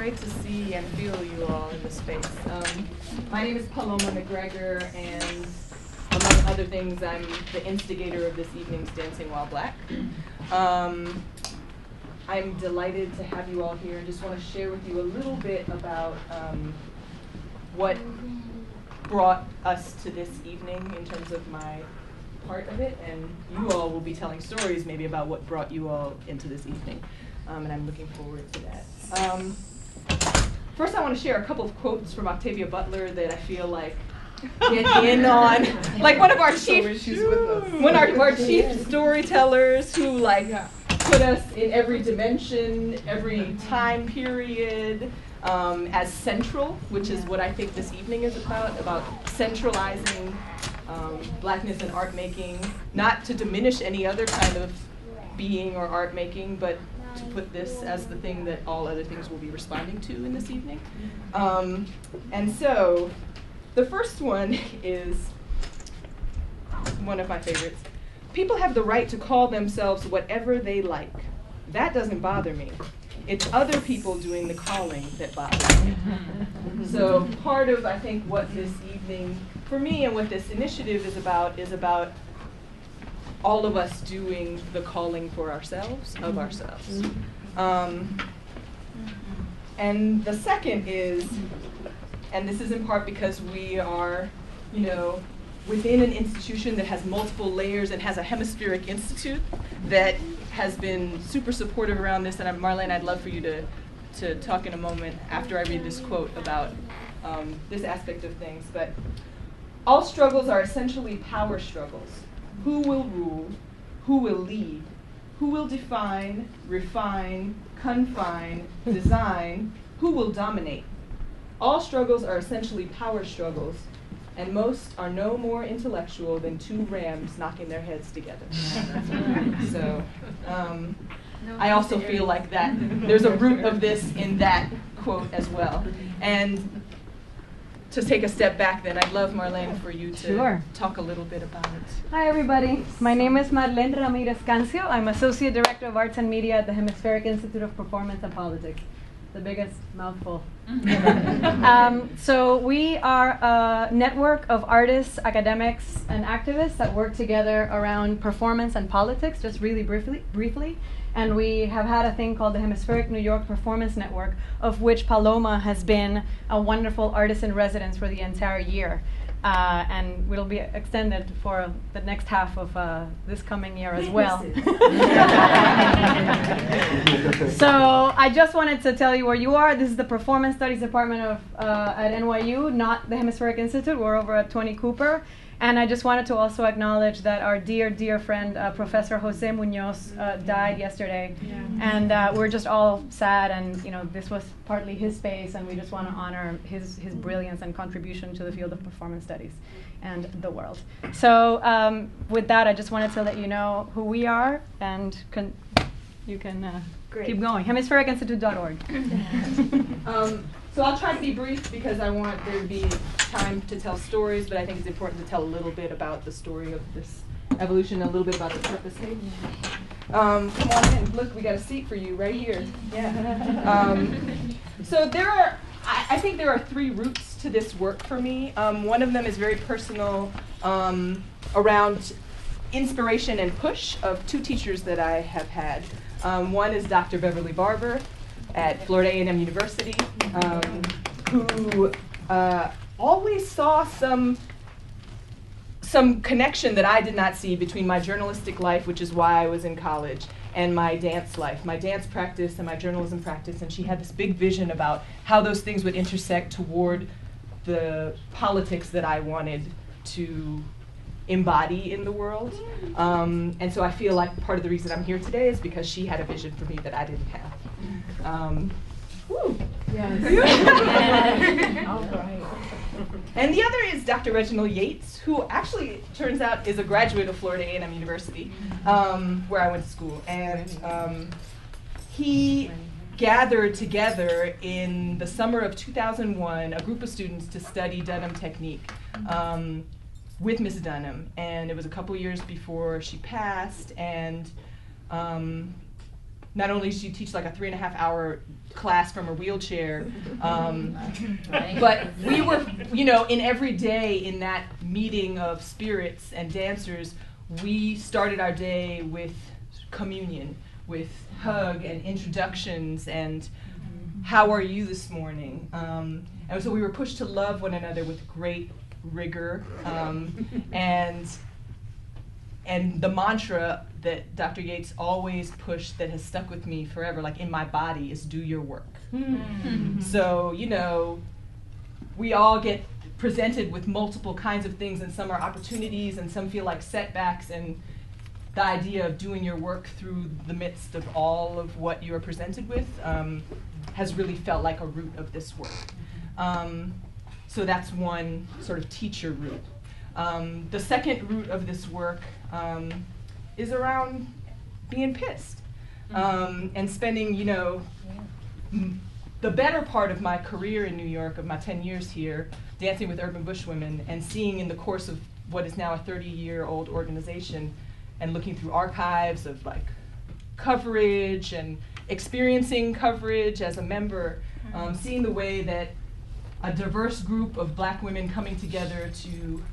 great to see and feel you all in the space. My name is Paloma McGregor, and among other things, I'm the instigator of this evening's Dancing While Black. I'm delighted to have you all here and just want to share with you a little bit about what brought us to this evening in terms of my part of it, and you all will be telling stories maybe about what brought you all into this evening, and I'm looking forward to that. First, I want to share a couple of quotes from Octavia Butler that I feel like get in on, like one of our chief storytellers who put us in every dimension, every time period, as central, which is what I think this evening is about centralizing Blackness in art making, not to diminish any other kind of being or art making, but to put this as the thing that all other things will be responding to in this evening. And so, the first one is one of my favorites. People have the right to call themselves whatever they like. That doesn't bother me. It's other people doing the calling that bothers me. So part of, I think, what this evening, for me, and what this initiative is about all of us doing the calling for ourselves, of ourselves. And the second is, and this is in part because we are, within an institution that has multiple layers and has a Hemispheric Institute that has been super supportive around this, and Marlene, I'd love for you to talk in a moment after I read this quote about this aspect of things. But all struggles are essentially power struggles. Who will rule? Who will lead? Who will define, refine, confine, design? Who will dominate? All struggles are essentially power struggles, and most are no more intellectual than two rams knocking their heads together. So I also feel like that there's a root of this in that quote as well. And to take a step back then, I'd love, Marlene, for you to talk a little bit about it. Hi, everybody. My name is Marlene Ramirez Cancio. I'm Associate Director of Arts and Media at the Hemispheric Institute of Performance and Politics. The biggest mouthful. So we are a network of artists, academics, and activists that work together around performance and politics, just really briefly. And we have had a thing called the Hemispheric New York Performance Network, of which Paloma has been a wonderful artist in residence for the entire year. And will be extended for the next half of this coming year as well. So I just wanted to tell you where you are. This is the Performance Studies Department at NYU, not the Hemispheric Institute. We're over at 20 Cooper. And I just wanted to also acknowledge that our dear friend, Professor Jose Munoz, died yesterday. Yeah. And we're just all sad, and this was partly his space, and we just want to honor his brilliance and contribution to the field of performance studies and the world. So with that, I just wanted to let you know who we are, and you can keep going. Hemisphericinstitute.org. So I'll try to be brief because I want there to be time to tell stories, but I think it's important to tell a little bit about the story of this evolution, a little bit about the purpose. Hey, come on in. Look, we got a seat for you right here. Yeah. So I think there are three roots to this work for me. One of them is very personal, around inspiration and push of two teachers that I have had. One is Dr. Beverly Barber at Florida A&M University, who always saw some connection that I did not see between my journalistic life, which is why I was in college, and my dance life, my dance practice and my journalism practice. And she had this big vision about how those things would intersect toward the politics that I wanted to embody in the world. And so I feel like part of the reason I'm here today is because she had a vision for me that I didn't have. Woo. Yes. All right. And the other is Dr. Reginald Yates, who actually turns out is a graduate of Florida A&M University, where I went to school. And he gathered together in the summer of 2001 a group of students to study Dunham technique with Ms. Dunham. And it was a couple years before she passed, and not only does she teach like a 3.5-hour class from a wheelchair, but we were, in every day in that meeting of spirits and dancers, we started our day with communion, with hug and introductions and how are you this morning? And so we were pushed to love one another with great rigor, and the mantra that Dr. Yates always pushed that has stuck with me forever, like in my body, is do your work. So, we all get presented with multiple kinds of things, and some are opportunities and some feel like setbacks, and the idea of doing your work through the midst of all of what you're presented with has really felt like a root of this work. So that's one sort of teacher root. The second root of this work is around being pissed and spending, the better part of my career in New York, of my 10 years here, dancing with urban bushwomen and seeing in the course of what is now a 30-year-old organization and looking through archives of like coverage and experiencing coverage as a member, seeing the way that a diverse group of Black women coming together to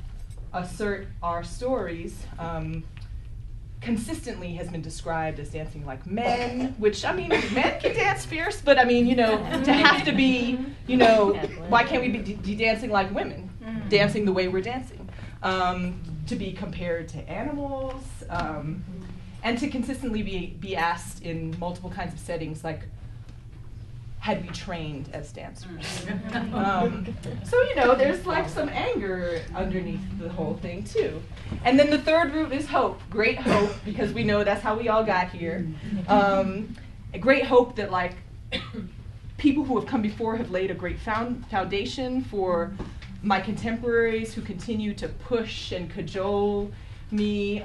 assert our stories consistently has been described as dancing like men, which, men can dance fierce, but to have to be, why can't we be dancing like women, dancing the way we're dancing? To be compared to animals, and to consistently be asked in multiple kinds of settings, like, had we trained as dancers? So, there's like some anger underneath the whole thing too. And then the third root is hope, great hope, because we know that's how we all got here. A great hope that like people who have come before have laid a great foundation for my contemporaries who continue to push and cajole me.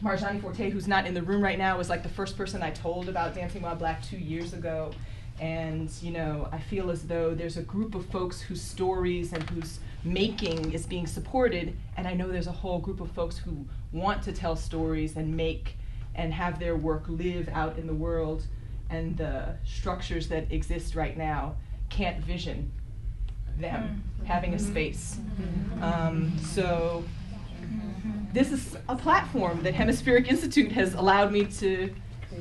Marjani Forte, who's not in the room right now, was like the first person I told about Dancing While Black 2 years ago. And, I feel as though there's a group of folks whose stories and whose making is being supported, and I know there's a whole group of folks who want to tell stories and make and have their work live out in the world, and the structures that exist right now can't vision them having a space. So this is a platform that Hemispheric Institute has allowed me to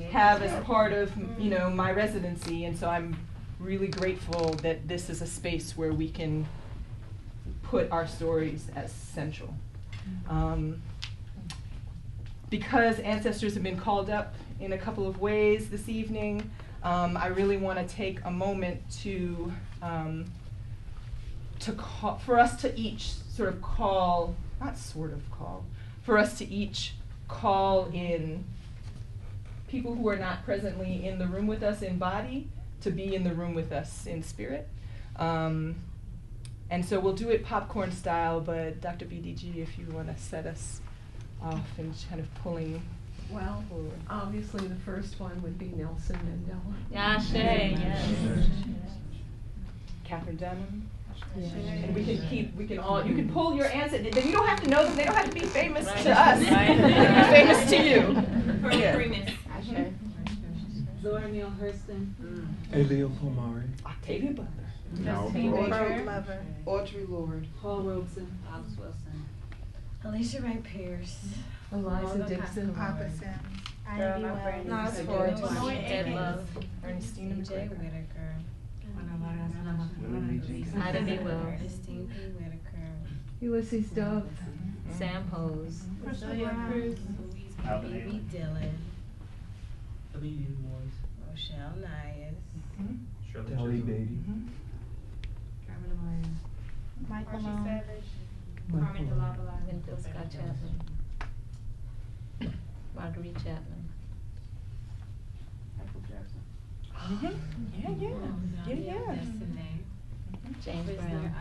have as part of my residency, and so I'm really grateful that this is a space where we can put our stories as central. Because ancestors have been called up in a couple of ways this evening, I really want to take a moment to call, for us to each sort of call, not sort of call, for us to each call in people who are not presently in the room with us in body to be in the room with us in spirit. And so we'll do it popcorn style, but Dr. BDG, if you want to set us off and kind of pulling forward. Obviously the first one would be Nelson Mandela. Yashe, yes. Catherine Dunham. Yeah. And we can all, you can pull your ancestors, then you don't have to know them, they don't have to be famous to us. Right. They can be famous to you. Yeah. Zora Neale Hurston. Elio Pomari. Octavia Butler. Audre Lorde. Paul Robeson. Alex Wilson. Alicia Wright Pierce. Eliza Dixon. Papa Sims. Girl, Ivy my Wells. brain No, is it's so for good. Dead Love. Ernestina DJ McGregor. Whitaker. Ida B. Wells. Christine P. Whitaker. Ulysses Dove. Sam Hose. B.B. Dillon. Rochelle Nyes. Dolly Beatty. Michael Malone. Winfield Scott Chapman. Marguerite Chapman. Yeah. James Brown.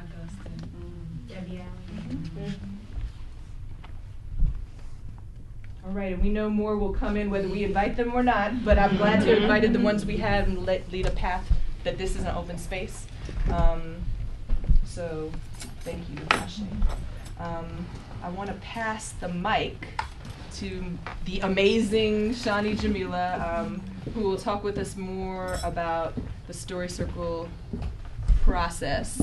Debbie Allen. All right, and we know more will come in whether we invite them or not, but I'm glad to have invited the ones we have and lead a path that this is an open space. So thank you, Ashe. I want to pass the mic to the amazing Shani Jamila. who will talk with us more about the story circle process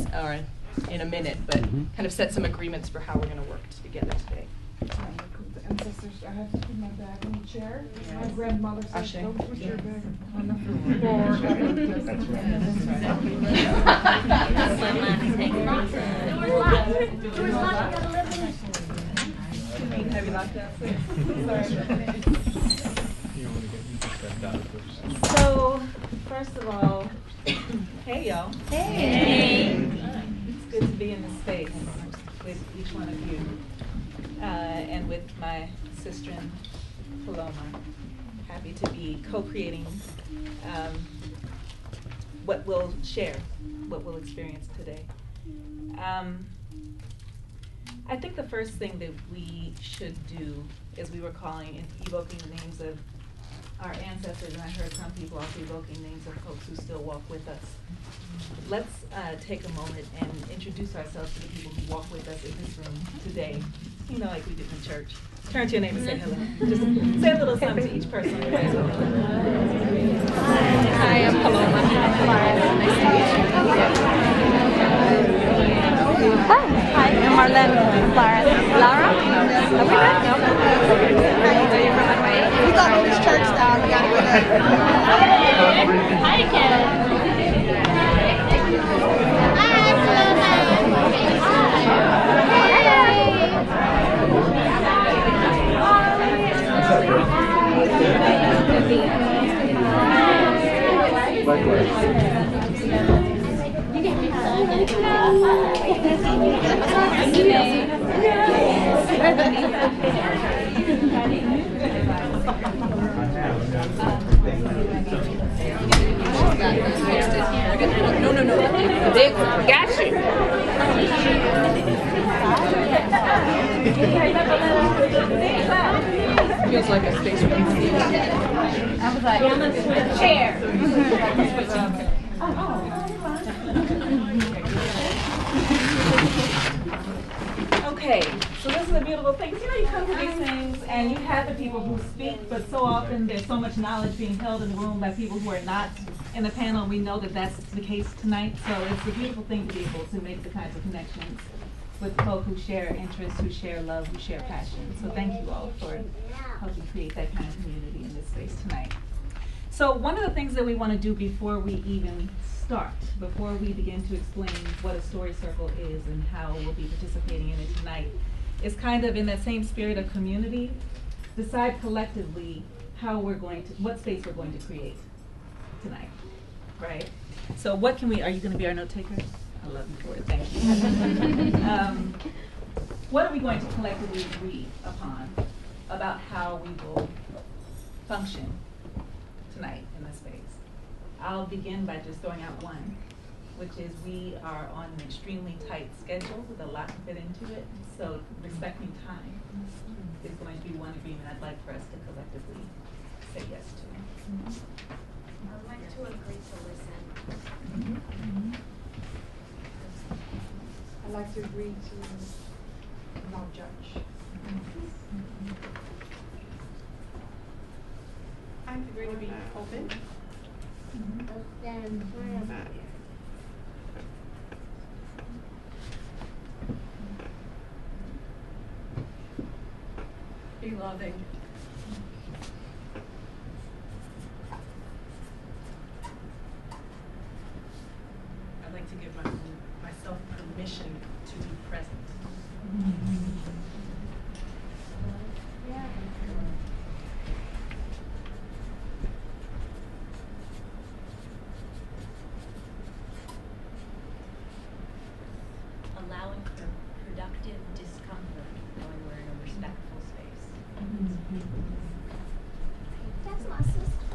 in a minute, but kind of set some agreements for how we're going to work together today. The ancestors, I have to put my bag in the chair. My grandmother said, Ashe. don't put your bag on the floor. Have you locked up? So, first of all, hey y'all. Hey. It's good to be in this space with each one of you, and with my sister Paloma. Happy to be co-creating what we'll share, what we'll experience today. I think the first thing that we should do is we were evoking the names of our ancestors, and I heard some people also evoking names of folks who still walk with us. Let's take a moment and introduce ourselves to the people who walk with us in this room today. You know, like we did in church. Turn to your neighbor and say hello. Just say a little something to each person. Hi, I'm Paloma. Nice to meet you. Hi, I'm Marlene. Lara? Are we good? No. We thought it was church style. You gotta go there. Hi, Kim. No. Big one. Got you. Feels like a space race. I was like, I'm gonna switch chair. Okay, so this is a beautiful thing. 'Cause you know, you come to these things and you have the people who speak, but so often there's so much knowledge being held in the room by people who are not in the panel. We know that that's the case tonight, so it's a beautiful thing to be able to make the kinds of connections with folk who share interests, who share love, who share passion. So thank you all for helping create that kind of community in this space tonight. So one of the things that we want to do before we even start, before we begin to explain what a story circle is and how we'll be participating in it tonight, is kind of in that same spirit of community, decide collectively what space we're going to create tonight, right? So what can are you going to be our note taker? I love you for it, thank you. What are we going to collectively agree upon about how we will function tonight in this space? I'll begin by just throwing out one, which is we are on an extremely tight schedule with a lot to fit into it, so respecting time is going to be one agreement I'd like for us to collectively say yes to. I'd like to agree to listen. I like to agree to not judge. I agree to be open. Be loving. I'd like to give myself permission to be present. Allowing for productive discomfort when we're in a respectful space. That's my sister.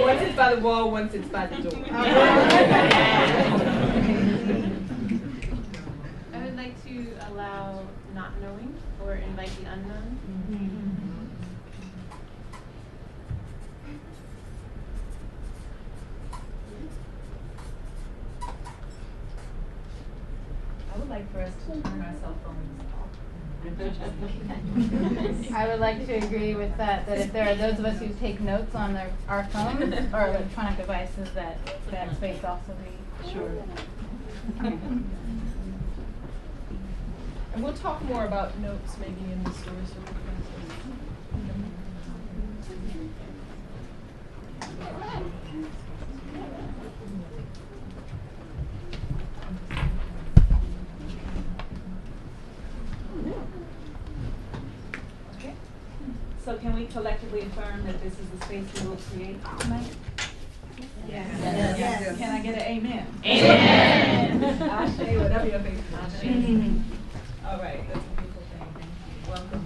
Once it's by the wall, once it's by the door. I would like to allow not knowing or invite the unknown. would like for us to turn our cell phones off. I would like to agree with that if there are those of us who take notes on our phones or electronic devices, that space also be. Sure. And we'll talk more about notes maybe in the story circle process. Okay. So can we collectively affirm that this is the space we will create tonight? Yes. Yes. Can I get an amen? Amen. Ashe, whatever your faith is. Ashe. All right, that's a beautiful thing. Thank you. Welcome.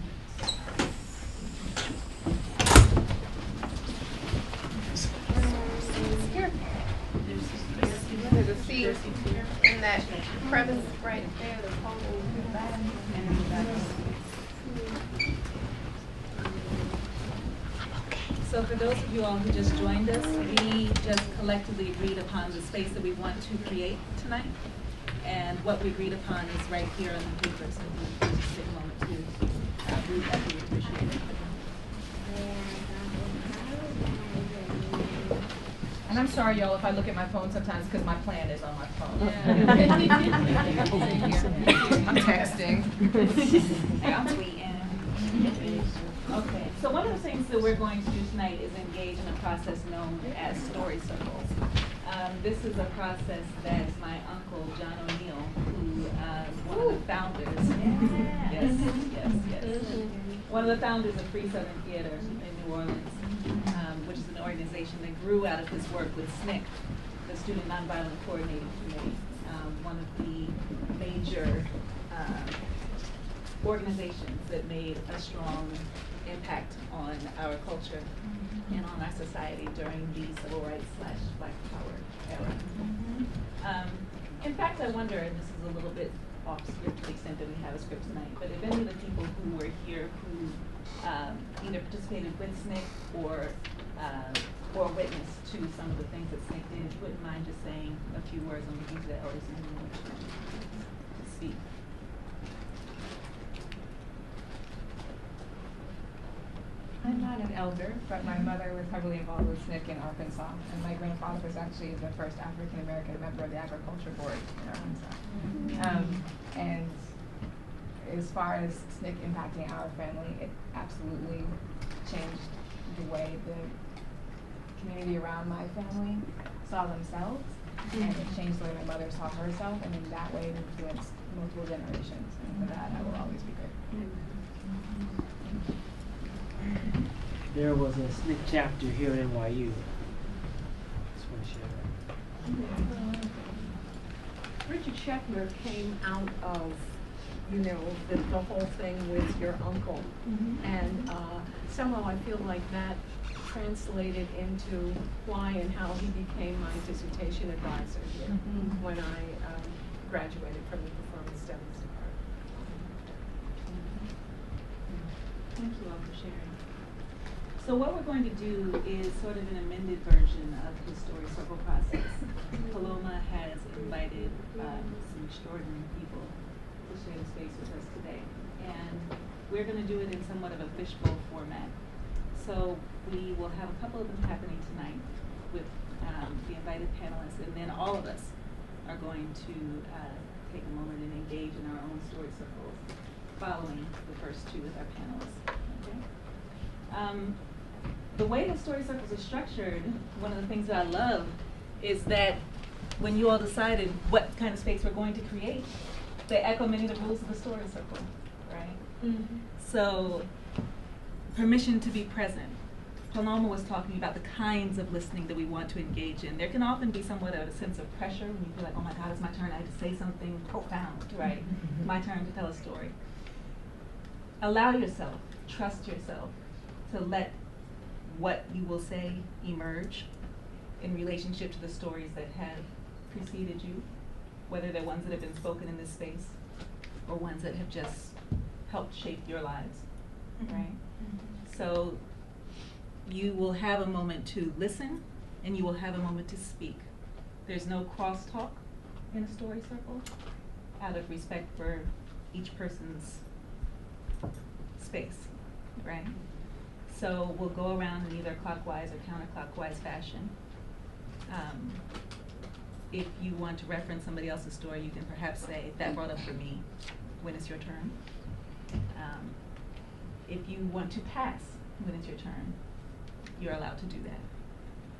There's a seat in that crevice right there, the pole in the back. So for those of you all who just joined us, we just collectively agreed upon the space that we want to create tonight. And what we agreed upon is right here on the paper, so we'll just take a moment to read that. We appreciate it. And I'm sorry, y'all, if I look at my phone sometimes because my plan is on my phone. I'm texting. I'm tweeting. Okay, so one of the things that we're going to do tonight is engage in a process known as story circles. This is a process that my uncle, John O'Neal, who one of the founders, yes. One of the founders of Free Southern Theater in New Orleans, which is an organization that grew out of his work with SNCC, the Student Nonviolent Coordinating Committee, one of the major organizations that made a strong impact on our culture and on our society during the civil rights / Black Power era. In fact, I wonder, and this is a little bit off script to the extent that we have a script tonight, but if any of the people who were here who either participated with SNCC or witnessed to some of the things that SNCC did, if you wouldn't mind just saying a few words on the things that elders in the room to speak. I'm not an elder, but my mother was heavily involved with SNCC in Arkansas, and my grandfather was actually the first African-American member of the Agriculture Board in Arkansas. And as far as SNCC impacting our family, it absolutely changed the way the community around my family saw themselves, and it changed the way my mother saw herself, and in that way it influenced multiple generations, and for that I will always be grateful. There was a SNCC chapter here at NYU. Just want to share that. Richard Schechner came out of, the whole thing with your uncle. And somehow I feel like that translated into why and how he became my dissertation advisor here when I graduated from the Performance Studies department. Thank you all for sharing. So what we're going to do is sort of an amended version of the story circle process. Paloma has invited some extraordinary people to share the space with us today. And we're going to do it in somewhat of a fishbowl format. So we will have a couple of them happening tonight with the invited panelists, and then all of us are going to take a moment and engage in our own story circles following the first two with our panelists. Okay? The way the story circles are structured, one of the things that I love is that when you all decided what kind of space we're going to create, they echo many of the rules of the story circle, right? So, permission to be present. Paloma was talking about the kinds of listening that we want to engage in. There can often be somewhat of a sense of pressure when you feel like, oh my God, it's my turn, I have to say something profound, right? My turn to tell a story. Allow yourself, trust yourself to let what you will say emerge in relationship to the stories that have preceded you, whether they're ones that have been spoken in this space or ones that have just helped shape your lives, right? So you will have a moment to listen and you will have a moment to speak. There's no crosstalk in a story circle. out of respect for each person's space, right? So we'll go around in either clockwise or counterclockwise fashion. If you want to reference somebody else's story, you can perhaps say, that brought up for me, when it's your turn. If you want to pass when it's your turn, you're allowed to do that.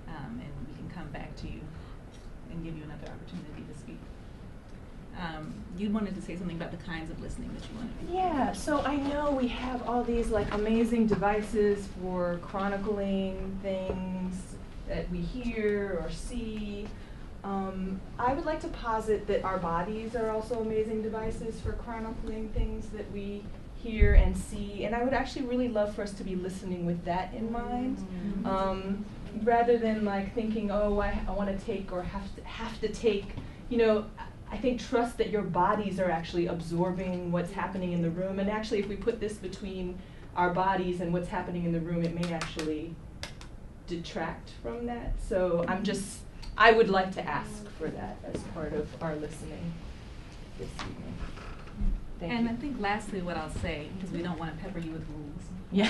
And we can come back to you and give you another opportunity to speak. You wanted to say something about the kinds of listening that you want to do. Yeah, so I know we have all these like amazing devices for chronicling things that we hear or see. I would like to posit that our bodies are also amazing devices for chronicling things that we hear and see, and I would actually really love for us to be listening with that in mind, rather than like thinking, oh, I want to take or have to take, you know. I think trust that your bodies are actually absorbing what's happening in the room, and actually if we put this between our bodies and what's happening in the room, it may actually detract from that. So I would like to ask for that as part of our listening this evening. Thank you. I think lastly what I'll say, because we don't want to pepper you with rules. Yeah.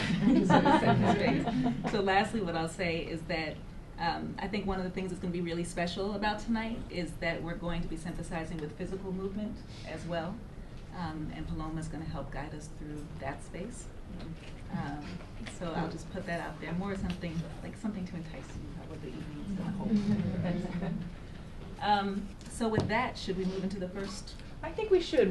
So lastly what I'll say is that I think one of the things that's going to be really special about tonight is that we're going to be synthesizing with physical movement as well. And Paloma's going to help guide us through that space. So I'll just put that out there. More something to entice you about what the evening is going to hold. So with that, should we move into the first? I think we should.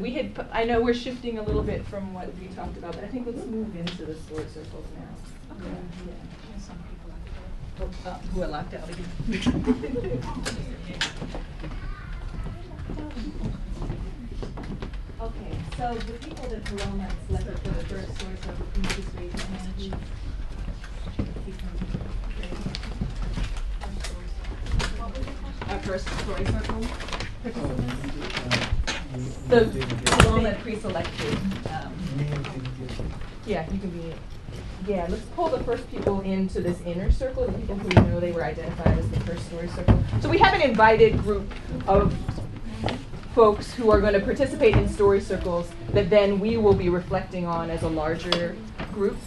I know we're shifting a little bit from what we talked about, but I think let's move into the story circles now. Okay. Yeah. Some people who are locked out again. Okay, so the people that Paloma selected for the first story circle, can you just raise your hand, please? Our first story circle participants. The Paloma pre-selected. Yeah, you can be. Yeah, let's pull the first people into this inner circle, the people who know they were identified as the first story circle. So we have an invited group of folks who are going to participate in story circles that then we will be reflecting on as a larger group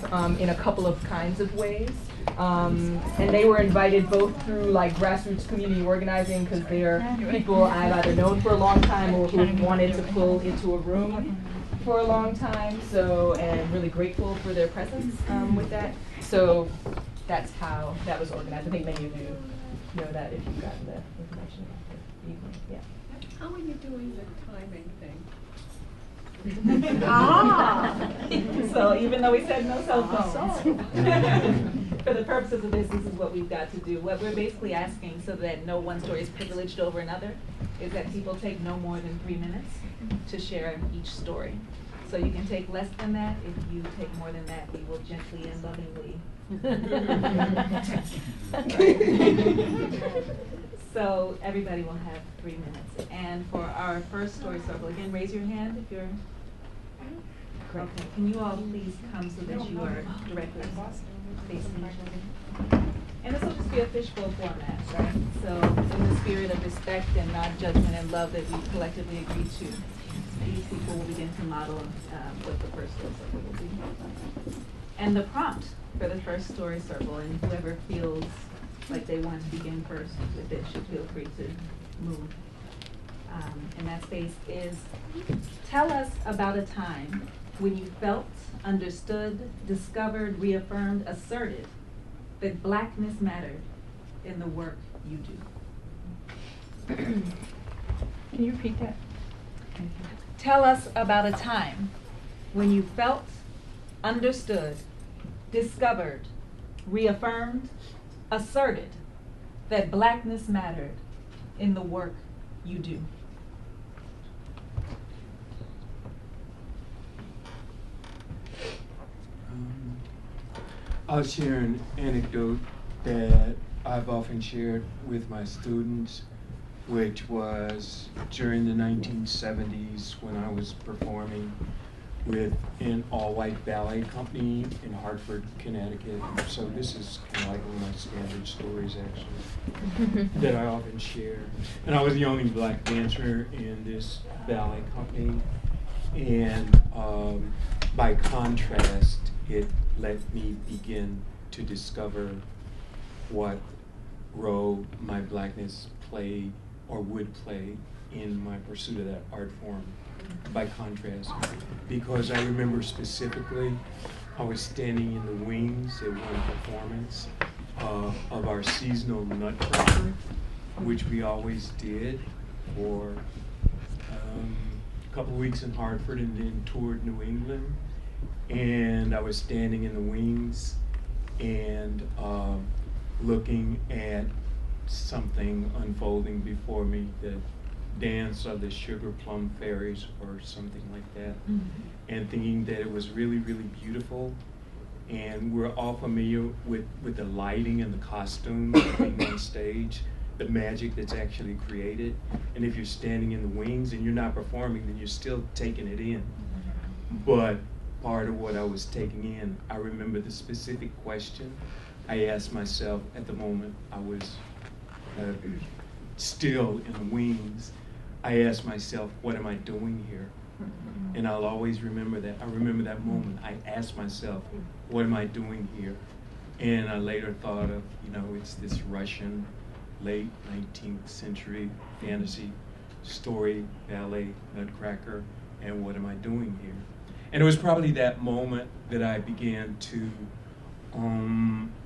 in a couple of kinds of ways. And they were invited both through like grassroots community organizing, because they're people I've either known for a long time or who wanted to pull into a room for a long time, so, and really grateful for their presence with that. So that's how that was organized. I think many of you know that if you've gotten the information. Yeah. How are you doing the timing thing? So even though we said no cell phones, for the purposes of this is what we've got to do. What we're basically asking, so that no one story is privileged over another, is that people take no more than 3 minutes to share each story. So you can take less than that. If you take more than that, we will gently and lovingly. So everybody will have 3 minutes. And for our first story circle, again, raise your hand if you're. Okay. Can you all please come so that you are directly facing each other? And this will just be a fishbowl format, right? So in the spirit of respect and non-judgment and love that we collectively agreed to, these people will begin to model what the first story circle will be. And the prompt for the first story circle, and whoever feels like they want to begin first with it should feel free to move. And that space is, tell us about a time when you felt, understood, discovered, reaffirmed, asserted that Blackness mattered in the work you do. Can you repeat that? Tell us about a time when you felt, understood, discovered, reaffirmed, asserted that Blackness mattered in the work you do. I'll share an anecdote that I've often shared with my students, which was during the 1970s when I was performing with an all-white ballet company in Hartford, Connecticut. So this is kind of like one of my standard stories, actually, that I often share. And I was the only black dancer in this ballet company. And by contrast, it let me begin to discover what role my blackness played or would play in my pursuit of that art form. By contrast, because I remember specifically, I was standing in the wings at one performance of our seasonal Nutcracker, which we always did for a couple of weeks in Hartford and then toured New England. And I was standing in the wings and looking at something unfolding before me, the dance of the Sugar Plum Fairies or something like that, and thinking that it was really, really beautiful. And we're all familiar with the lighting and the costumes being on stage, the magic that's actually created. And if you're standing in the wings and you're not performing, then you're still taking it in. But part of what I was taking in, I remember the specific question I asked myself at the moment I was still in the wings. I asked myself, what am I doing here? And I'll always remember that. I remember that moment. I asked myself, what am I doing here? And I later thought of, it's this Russian late 19th century fantasy story, ballet, Nutcracker, and what am I doing here? And it was probably that moment that I began to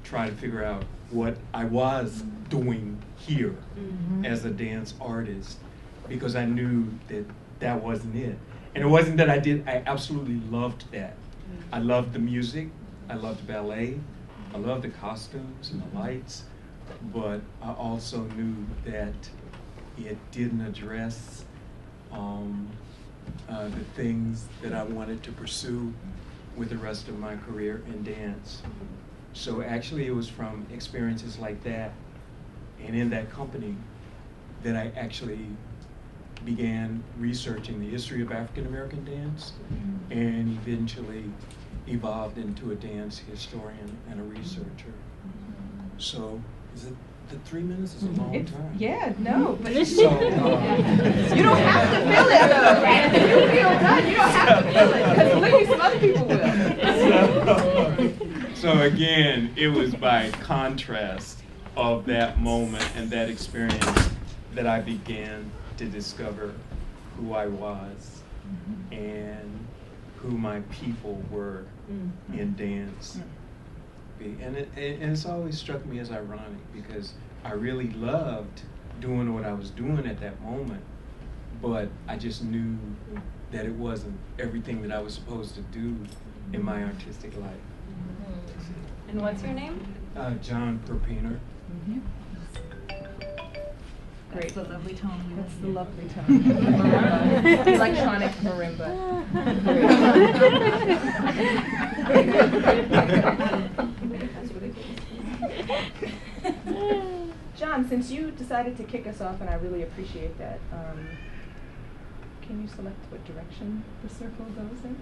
try to figure out what I was doing here as a dance artist, because I knew that that wasn't it. And it wasn't that I absolutely loved that. I loved the music, I loved ballet, I loved the costumes and the lights, but I also knew that it didn't address the things that I wanted to pursue with the rest of my career in dance. So actually it was from experiences like that and in that company that I actually began researching the history of African American dance and eventually evolved into a dance historian and a researcher. So is it the 3 minutes is a long time? Yeah, no, but so, you don't have to fill it though. If you feel done, you don't have to fill it, because believe me, some other people will. So again, it was by contrast of that moment and that experience that I began to discover who I was and who my people were in dance. And it's always struck me as ironic, because I really loved doing what I was doing at that moment, but I just knew that it wasn't everything that I was supposed to do in my artistic life. And what's your name? John Perpiner. Great. That's the lovely tone. That's the lovely tone. Marimba. Electronic marimba. John, since you decided to kick us off, and I really appreciate that, can you select what direction the circle goes in?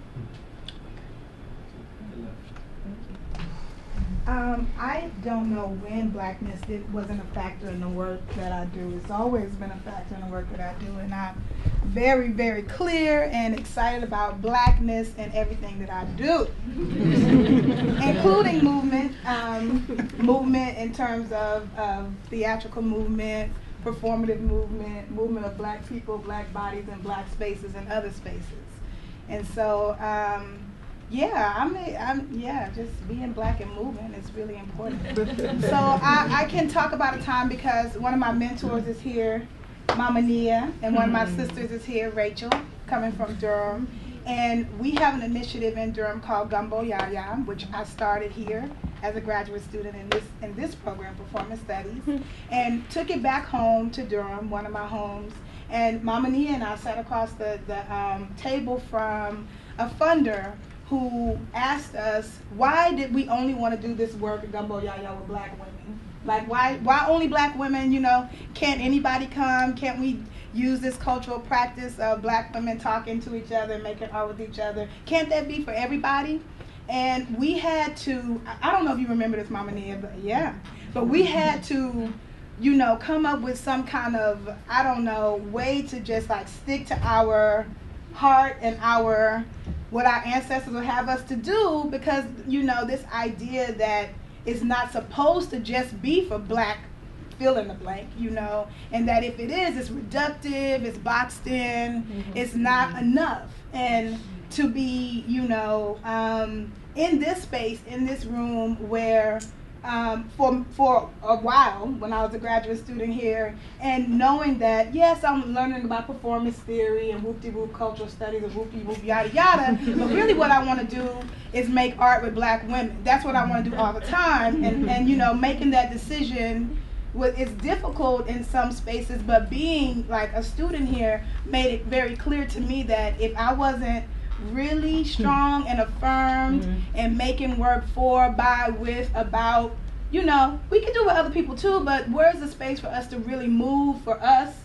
I don't know when blackness wasn't a factor in the work that I do. It's always been a factor in the work that I do, and I'm very, very clear and excited about blackness in everything that I do, including movement, movement in terms of theatrical movement, performative movement, movement of black people, black bodies, and black spaces and other spaces. And so, just being black and moving is really important. So I can talk about a time because one of my mentors is here, Mama Nia, and one of my sisters is here, Rachel, coming from Durham. And we have an initiative in Durham called Gumbo Yaya, which I started here as a graduate student in this program, Performance Studies, and took it back home to Durham, one of my homes. And Mama Nia and I sat across the table from a funder who asked us, why did we only want to do this work at Gumbo Yaya with black women? Like, why only black women, you know? Can't anybody come? Can't we use this cultural practice of black women talking to each other and making art with each other. Can't that be for everybody? And we had to, I don't know if you remember this, Mama Nia, but yeah. But we had to, you know, come up with some kind of, I don't know, way to just like stick to our heart and what our ancestors would have us to do, because, you know, this idea that it's not supposed to just be for black fill in the blank, you know, and that if it is, it's reductive, it's boxed in, it's not enough. And to be, you know, in this space, in this room where for a while, when I was a graduate student here, and knowing that, yes, I'm learning about performance theory and whoop-de-whoop cultural studies and whoop-de-whoop yada yada, but really what I want to do is make art with black women. That's what I want to do all the time, and you know, making that decision, it's difficult in some spaces, but being like a student here made it very clear to me that if I wasn't really strong and affirmed and making work for, by, with, about, you know, we can do it with other people too, but where's the space for us to really move for us?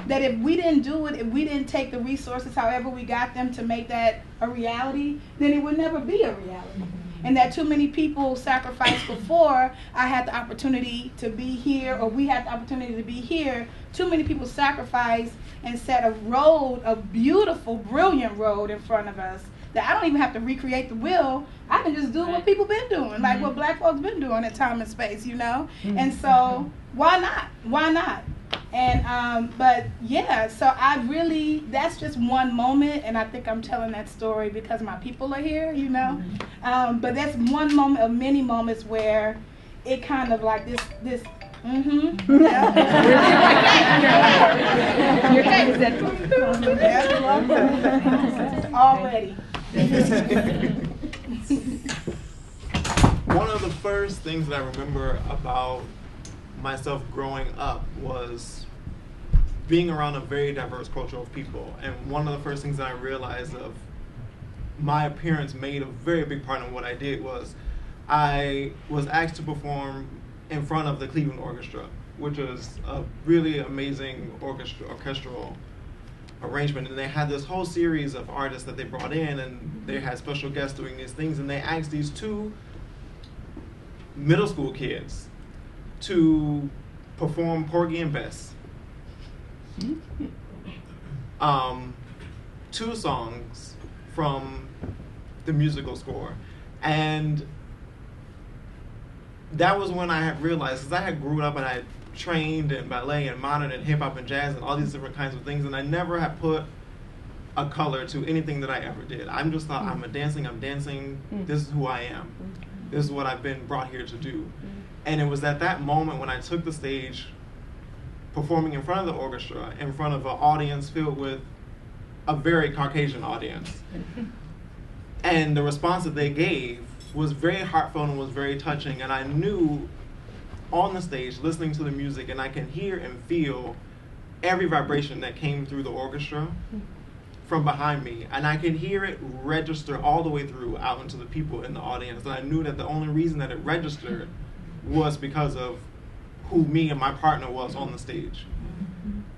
That if we didn't do it, if we didn't take the resources however we got them to make that a reality, then it would never be a reality. And that too many people sacrificed before I had the opportunity to be here, or we had the opportunity to be here. Too many people sacrificed and set a road, a beautiful, brilliant road in front of us that I don't even have to recreate the wheel. I can just do what people been doing, like what black folks been doing at time and space, you know? And so why not? Why not? And but yeah, so I really, that's just one moment, and I think I'm telling that story because my people are here, you know? But that's one moment of many moments where it kind of like this yeah. Your face said already. One of the first things that I remember about myself growing up was being around a very diverse culture of people. And one of the first things that I realized of my appearance made a very big part of what I did was I was asked to perform in front of the Cleveland Orchestra, which was a really amazing orchestral arrangement. And they had this whole series of artists that they brought in, and they had special guests doing these things, and they asked these two middle school kids to perform Porgy and Bess. 2 songs from the musical score. And that was when I had realized, because I had grown up and I had trained in ballet and modern and hip hop and jazz and all these different kinds of things, and I never had put a color to anything that I ever did. I just thought, I'm dancing, this is who I am. This is what I've been brought here to do. And it was at that moment when I took the stage, performing in front of the orchestra, in front of an audience filled with a very Caucasian audience. And the response that they gave was very heartfelt and was very touching. And I knew on the stage, listening to the music, and I can hear and feel every vibration that came through the orchestra from behind me. And I could hear it register all the way through out into the people in the audience. And I knew that the only reason that it registered was because of who me and my partner was on the stage.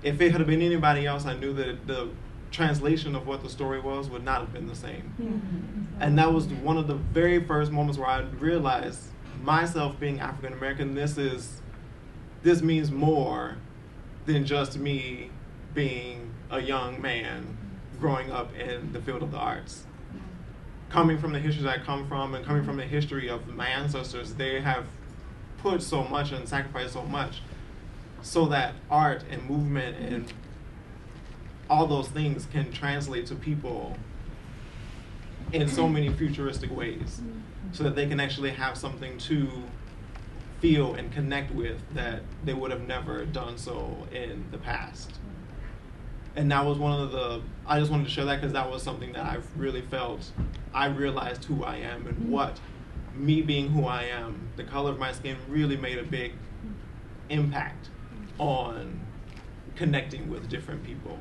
If it had been anybody else, I knew that the translation of what the story was would not have been the same. And that was one of the very first moments where I realized, myself being African American, this means more than just me being a young man growing up in the field of the arts. Coming from the history that I come from, and coming from the history of my ancestors, they have put so much and sacrificed so much so that art and movement and all those things can translate to people in so many futuristic ways, so that they can actually have something to feel and connect with that they would have never done so in the past. And that was one of the, I just wanted to share that because that was something that I've really felt. I realized who I am and what me being who I am, the color of my skin, really made a big impact on connecting with different people.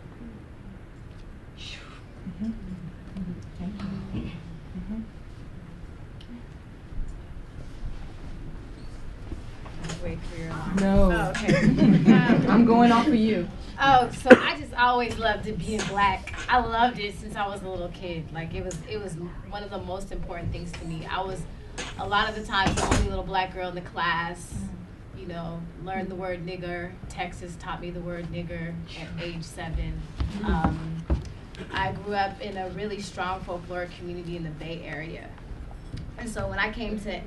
Wait for your line. No. Oh, okay. I'm going off of you. Oh, so I always loved it being black. I loved it since I was a little kid. Like it was one of the most important things to me. I was a lot of the times the only little black girl in the class. You know, learned the word nigger. Texas taught me the word nigger at age 7. I grew up in a really strong folkloric community in the Bay Area. And so when I came to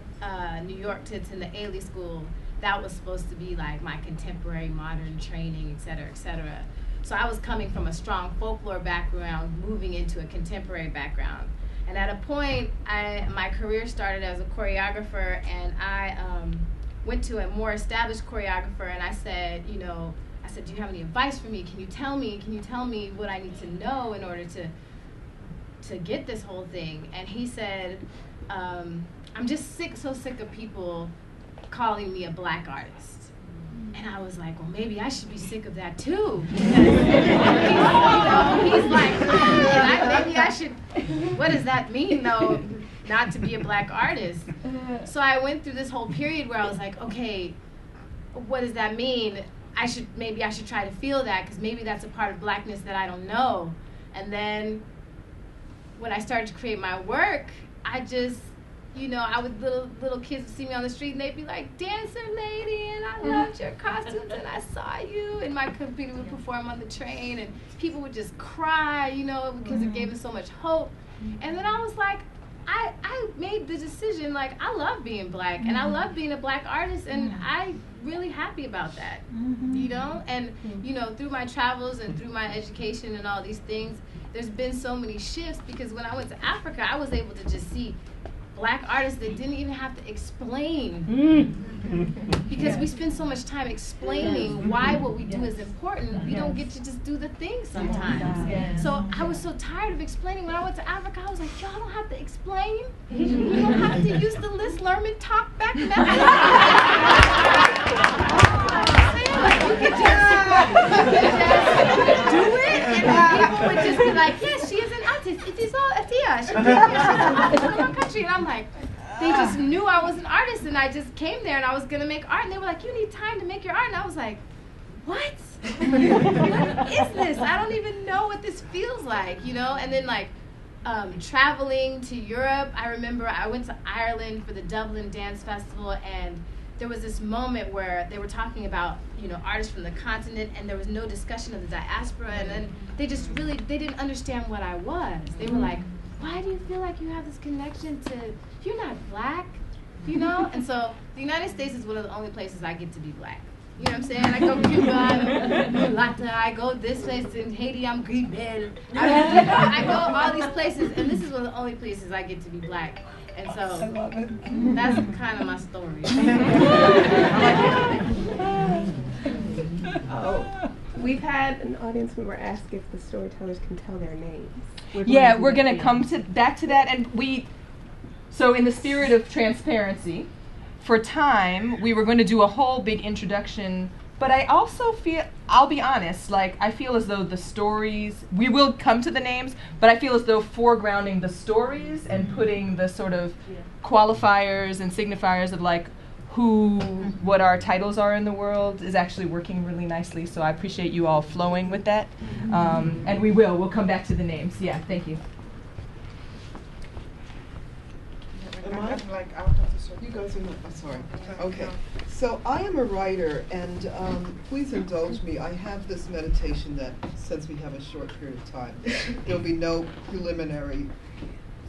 New York to attend the Ailey School, that was supposed to be like my contemporary modern training, et cetera, et cetera. So I was coming from a strong folklore background, moving into a contemporary background. And at a point, my career started as a choreographer, and I went to a more established choreographer, and I said, do you have any advice for me? Can you tell me what I need to know in order to get this whole thing? And he said, I'm just so sick of people calling me a black artist. And I was like, well, maybe I should be sick of that too. He's like, maybe I should, what does that mean though, not to be a black artist? So I went through this whole period where I was like, okay, what does that mean? Maybe I should try to feel that, because maybe that's a part of blackness that I don't know. And then when I started to create my work, I just, I would, little kids would see me on the street and they'd be like, dancer lady, and I loved your costumes and I saw you. And my computer would perform on the train and people would just cry, because it gave them so much hope. And then I was like, I made the decision, like, I love being black and I love being a black artist, and I'm really happy about that, And, through my travels and through my education and all these things, there's been so many shifts, because when I went to Africa, I was able to just see black artists that didn't even have to explain, because we spend so much time explaining why what we do is important. We don't get to just do the thing sometimes. So I was so tired of explaining. When I went to Africa, I was like, y'all don't have to explain. You don't have to use the Liz Lerman talk back method. You could just do it, and people would just be like, yes, she is an artist. It is all Atia. She's an artist from our country. And I'm like, they just knew I was an artist, and I just came there and I was gonna make art, and they were like, you need time to make your art. And I was like, what? What is this? I don't even know what this feels like, And then traveling to Europe, I remember I went to Ireland for the Dublin Dance Festival, and there was this moment where they were talking about, artists from the continent, and there was no discussion of the diaspora, and then they didn't understand what I was. They were like, why do you feel like you have this connection to, you're not black, And so the United States is one of the only places I get to be black. You know what I'm saying? I go Cuba, I'm Mulata, I go this place in Haiti, I'm Gribel. I go all these places, and this is one of the only places I get to be black. And so that's kind of my story. We've had an audience member ask if the storytellers can tell their names. We're going to come back to that. And so in the spirit of transparency, for time, we were going to do a whole big introduction. But I also feel, I'll be honest, I feel as though the stories, we will come to the names, but I feel as though foregrounding the stories and putting the sort of qualifiers and signifiers of what our titles are in the world is actually working really nicely. So I appreciate you all flowing with that. And we'll come back to the names. Yeah, thank you. You guys are not, sorry. Okay. So I am a writer, and please indulge me. I have this meditation that, since we have a short period of time, there'll be no preliminary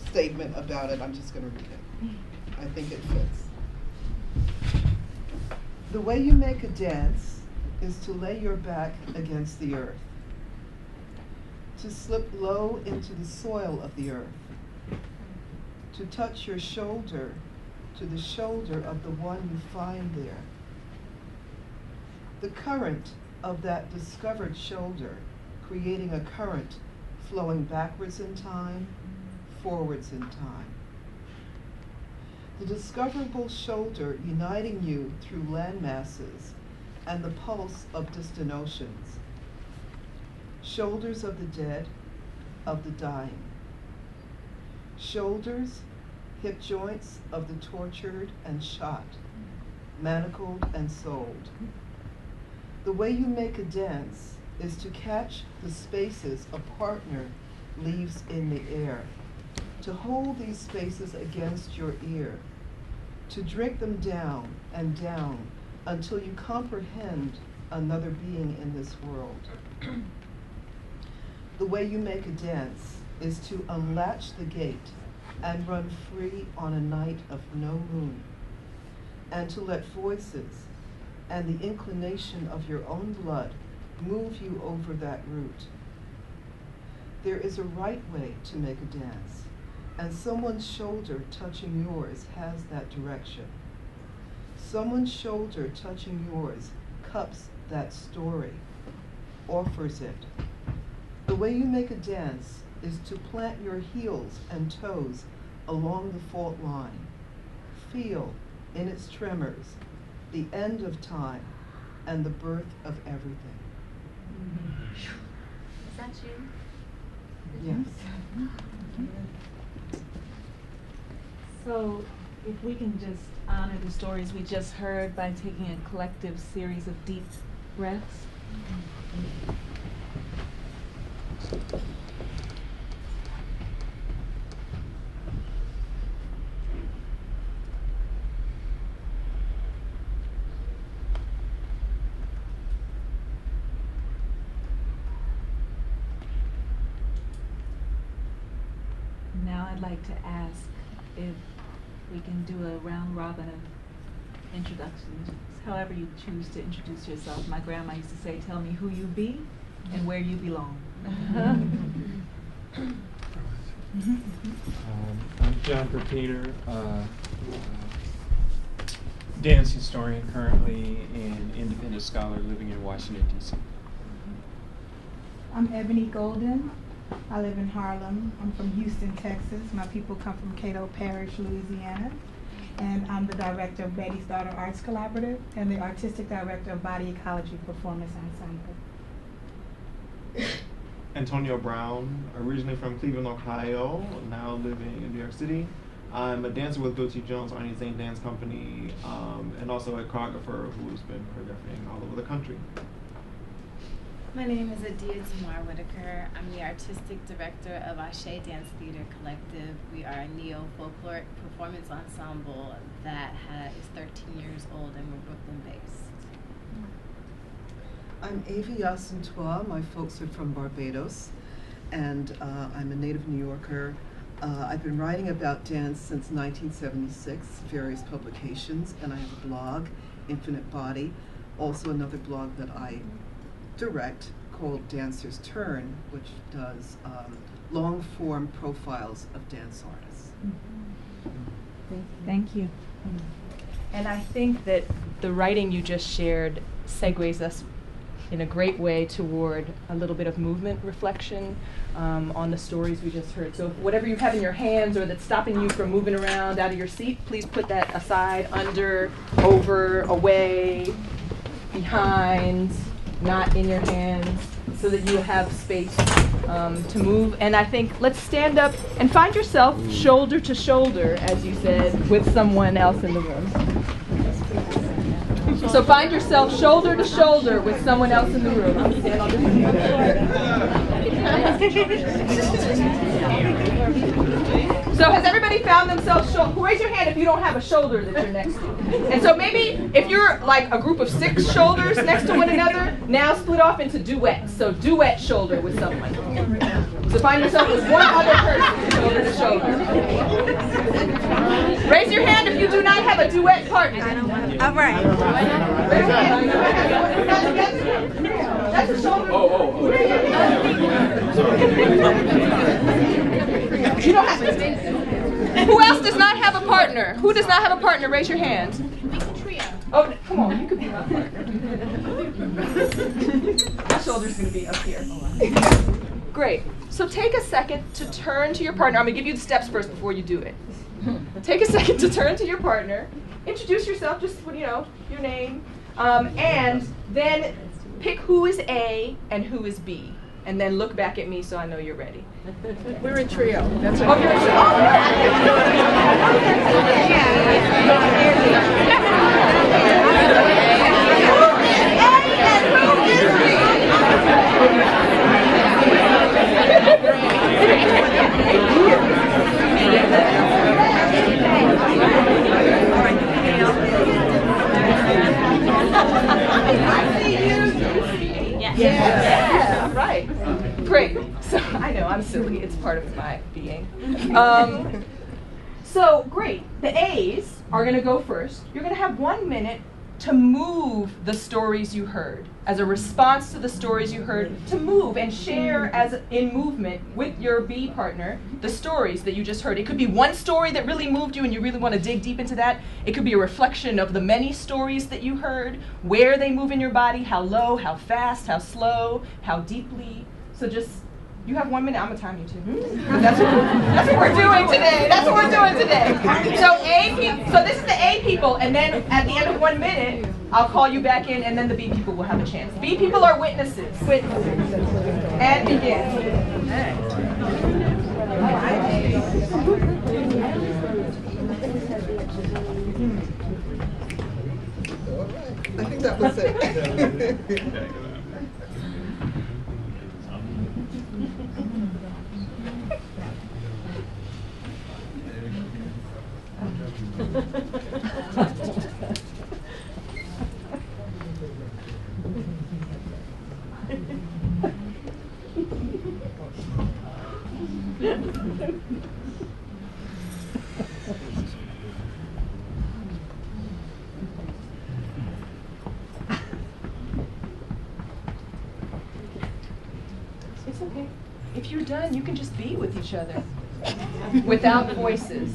statement about it. I'm just going to read it. I think it fits. The way you make a dance is to lay your back against the earth, to slip low into the soil of the earth, to touch your shoulder to the shoulder of the one you find there. The current of that discovered shoulder, creating a current flowing backwards in time, forwards in time. The discoverable shoulder uniting you through land masses and the pulse of distant oceans. Shoulders of the dead, of the dying. Shoulders, hip joints of the tortured and shot, manacled and sold. The way you make a dance is to catch the spaces a partner leaves in the air, to hold these spaces against your ear, to drink them down and down until you comprehend another being in this world. The way you make a dance is to unlatch the gate and run free on a night of no moon, and to let voices and the inclination of your own blood move you over that route. There is a right way to make a dance, and someone's shoulder touching yours has that direction. Someone's shoulder touching yours cups that story, offers it. The way you make a dance is to plant your heels and toes along the fault line. Feel, in its tremors, the end of time and the birth of everything. Is that you? Yes. So if we can just honor the stories we just heard by taking a collective series of deep breaths. Now I'd like to ask if we can do a round robin of introductions, however you choose to introduce yourself. My grandma used to say, tell me who you be and where you belong. I'm John Perpeter, dance historian currently and independent scholar living in Washington, D.C. I'm Ebony Golden. I live in Harlem. I'm from Houston, Texas. My people come from Cato Parish, Louisiana. And I'm the director of Betty's Daughter Arts Collaborative and the artistic director of Body Ecology Performance Ensemble. Antonio Brown, originally from Cleveland, Ohio, now living in New York City. I'm a dancer with Bill T. Jones, Arnie Zane Dance Company, and also a choreographer who's been choreographing all over the country. My name is Adia Tamar Whitaker. I'm the artistic director of Ashe Dance Theater Collective. We are a neo-folkloric performance ensemble that is 13 years old and we're Brooklyn-based. I'm Eva Yaa Asantewaa. My folks are from Barbados, and I'm a native New Yorker. I've been writing about dance since 1976, various publications, and I have a blog, Infinite Body, also another blog that I direct called Dancer's Turn, which does long-form profiles of dance artists. Thank you. And I think that the writing you just shared segues us in a great way toward a little bit of movement reflection on the stories we just heard. So whatever you have in your hands or that's stopping you from moving around out of your seat, please put that aside, under, over, away, behind, not in your hands, so that you have space to move. And I think let's stand up and find yourself shoulder to shoulder, as you said, with someone else in the room. So find yourself shoulder to shoulder with someone else in the room. So has everybody found themselves raise your hand if you don't have a shoulder that you're next to. And so maybe if you're like a group of 6 shoulders next to one another, now split off into duets. So duet shoulder with someone. So find yourself with one other person shoulder to shoulder. Raise your hand if you do not have a duet partner. All right. Raise your hand. That's a shoulder. You don't have to. Who else does not have a partner? Who does not have a partner? Raise your hand. Oh, come on. You could be my partner. My shoulder's going to be up here. Great. So take a second to turn to your partner. I'm going to give you the steps first before you do it. Take a second to turn to your partner. Introduce yourself, just your name. And then pick who is A and who is B. And then look back at me so I know you're ready. We're a trio. That's right. Oh, you're a trio. silly. It's part of my being. So great. The A's are going to go first. You're going to have 1 minute to move the stories you heard as a response to the stories you heard, to move and share as in movement with your B partner the stories that you just heard. It could be one story that really moved you and you really want to dig deep into that. It could be a reflection of the many stories that you heard, where they move in your body, how low, how fast, how slow, how deeply. So just, you have 1 minute. I'm gonna time you too. That's what we're doing today. That's what we're doing today. So this is the A people, and then at the end of 1 minute, I'll call you back in, and then the B people will have a chance. B people are witnesses. And begin. I think that was it. It's okay. If you're done, you can just be with each other without voices.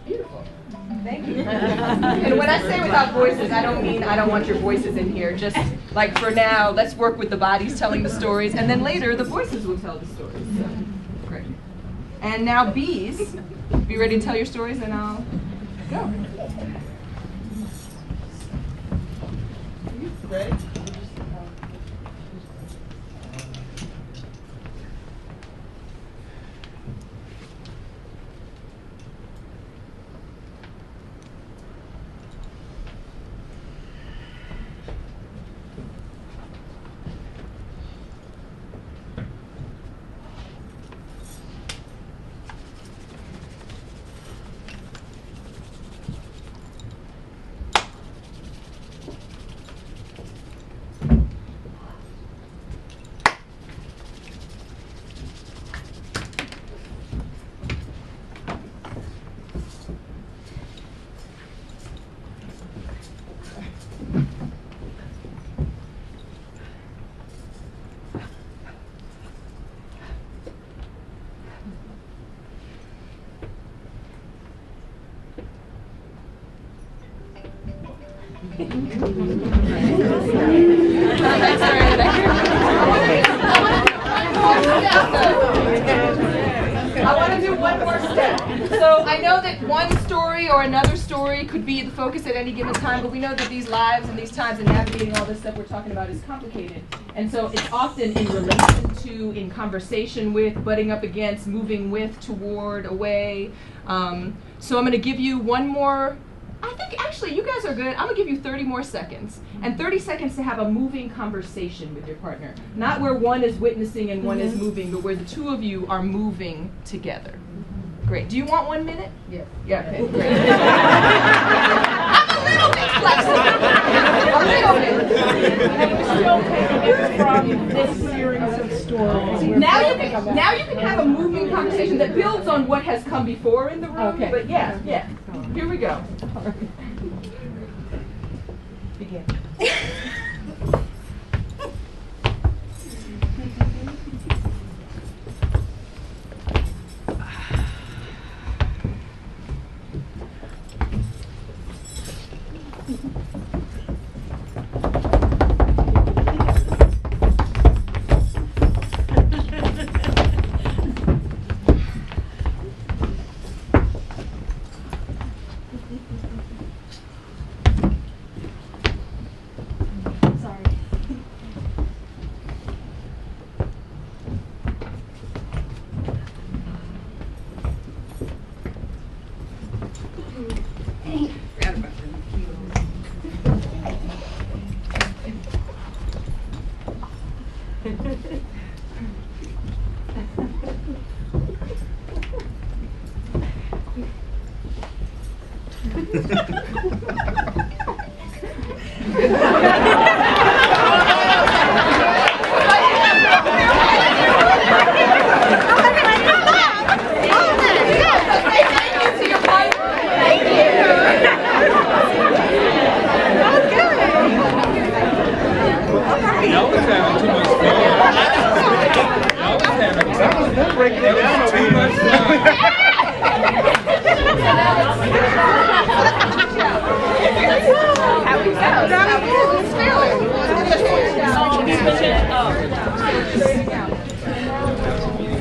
Beautiful. Thank you. And when I say without voices, I don't mean I don't want your voices in here. Just like for now, let's work with the bodies telling the stories, and then later the voices will tell the stories. So, great. And now B's, be ready to tell your stories, and I'll go. Ready? I want to do one more step. So I know that one story or another story could be the focus at any given time, but we know that these lives and these times and navigating all this stuff we're talking about is complicated. And so it's often in relation to, in conversation with, butting up against, moving with, toward, away. So I'm going to give you one more. I think actually you guys are good. I'm going to give you 30 more seconds. And 30 seconds to have a moving conversation with your partner. Not where one is witnessing and one is moving, but where the two of you are moving together. Great. Do you want 1 minute? Yes. Yeah, okay, great. I'm a little bit flexible. A little bit. Still taking it from this series of stories. Now you can have a moving conversation that builds on what has come before in the room. Okay. But yeah. Here we go. Begin.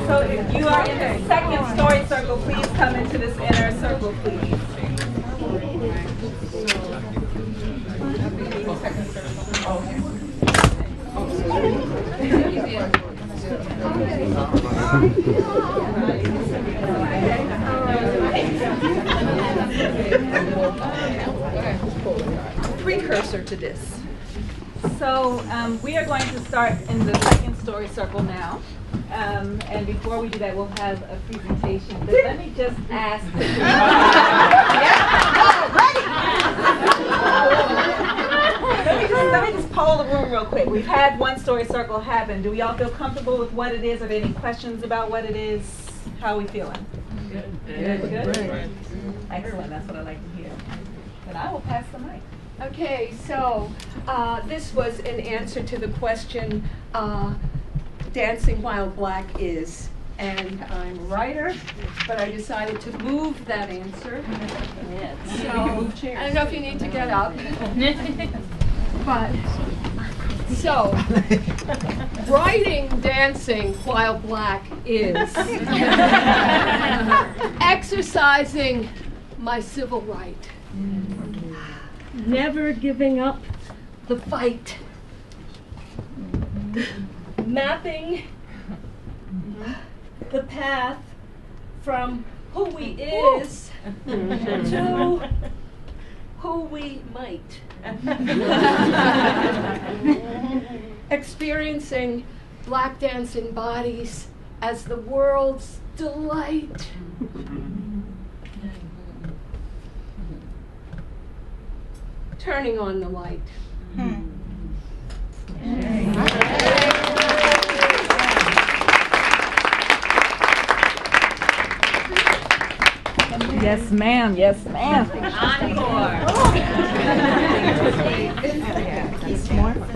So if you are in the second story circle, please come into this inner circle, please. Precursor to this. So we are going to start in the second story circle now. And before we do that, we'll have a presentation. But let me just ask. Let me just poll the room real quick. We've had one story circle happen. Do we all feel comfortable with what it is? Are there any questions about what it is? How are we feeling? Good. Good? Excellent. That's what I like to hear. Then I will pass the mic. Okay, so this was an answer to the question, Dancing While Black is. And I'm a writer, but I decided to move that answer. So I don't know if you need to get up. But, so, writing Dancing While Black is exercising my civil right. Never giving up the fight. Mapping the path from who we is to who we might. Experiencing black dancing bodies as the world's delight. Turning on the light. Yes, ma'am. Yes, ma'am.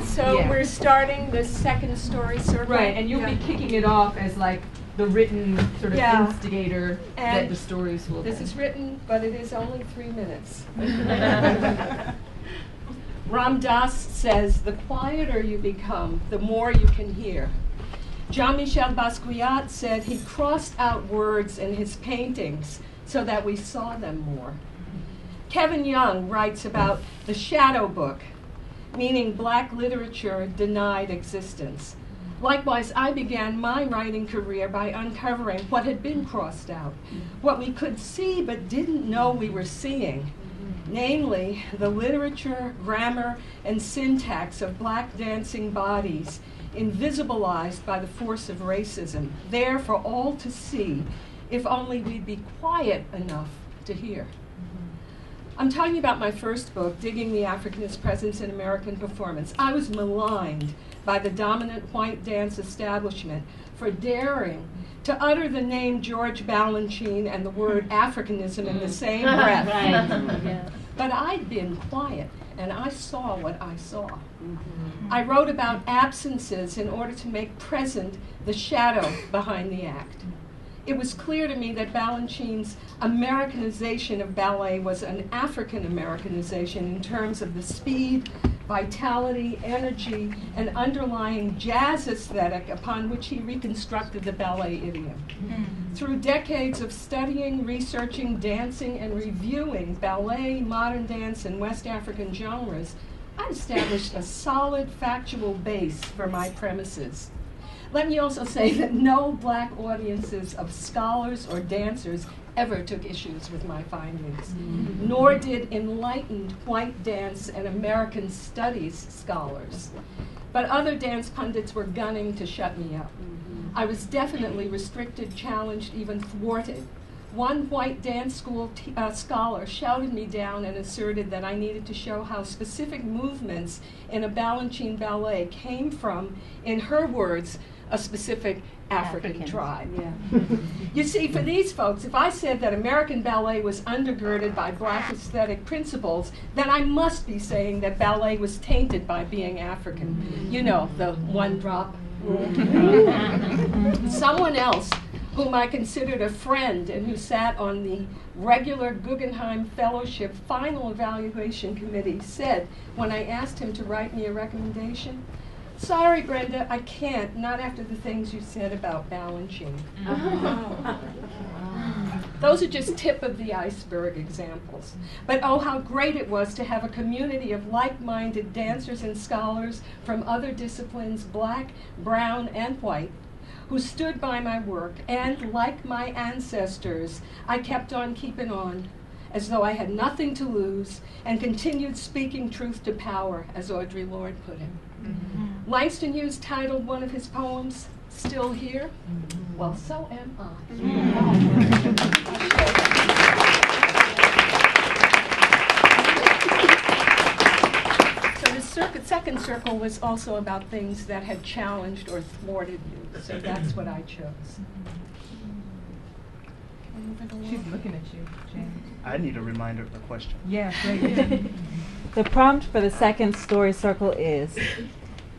So we're starting the second story circle. Right, and you'll be kicking it off as like the written sort of instigator that the stories will. This is written, but it is only 3 minutes. Ram Dass says, the quieter you become, the more you can hear. Jean-Michel Basquiat said he crossed out words in his paintings so that we saw them more. Kevin Young writes about the shadow book, meaning black literature denied existence. Likewise, I began my writing career by uncovering what had been crossed out, what we could see but didn't know we were seeing, namely the literature, grammar, and syntax of black dancing bodies, invisibilized by the force of racism, there for all to see, if only we'd be quiet enough to hear. I'm talking about my first book, Digging the Africanist Presence in American Performance. I was maligned by the dominant white dance establishment for daring to utter the name George Balanchine and the word Africanism in the same breath. But I'd been quiet, and I saw what I saw. I wrote about absences in order to make present the shadow behind the act. It was clear to me that Balanchine's Americanization of ballet was an African Americanization in terms of the speed, vitality, energy, and underlying jazz aesthetic upon which he reconstructed the ballet idiom. Through decades of studying, researching, dancing, and reviewing ballet, modern dance, and West African genres, I established a solid factual base for my premises. Let me also say that no black audiences of scholars or dancers ever took issues with my findings, nor did enlightened white dance and American studies scholars. But other dance pundits were gunning to shut me up. I was definitely restricted, challenged, even thwarted One white dance school scholar shouted me down and asserted that I needed to show how specific movements in a Balanchine ballet came from, in her words, a specific African tribe. Yeah. You see, for these folks, if I said that American ballet was undergirded by black aesthetic principles, then I must be saying that ballet was tainted by being African. You know, the one drop rule. Someone else, whom I considered a friend and who sat on the regular Guggenheim Fellowship final evaluation committee, said when I asked him to write me a recommendation, "Sorry, Brenda, I can't, not after the things you said about Balanchine." Those are just tip of the iceberg examples. But oh, how great it was to have a community of like-minded dancers and scholars from other disciplines, black, brown, and white, who stood by my work, and like my ancestors, I kept on keeping on, as though I had nothing to lose, and continued speaking truth to power, as Audre Lorde put it. Mm-hmm. Langston Hughes titled one of his poems, "Still Here?" Well, so am I. So the second circle was also about things that had challenged or thwarted you. So that's what I chose. She's looking at you, Jane. I need a reminder of the question. Yeah, please. The prompt for the second story circle is,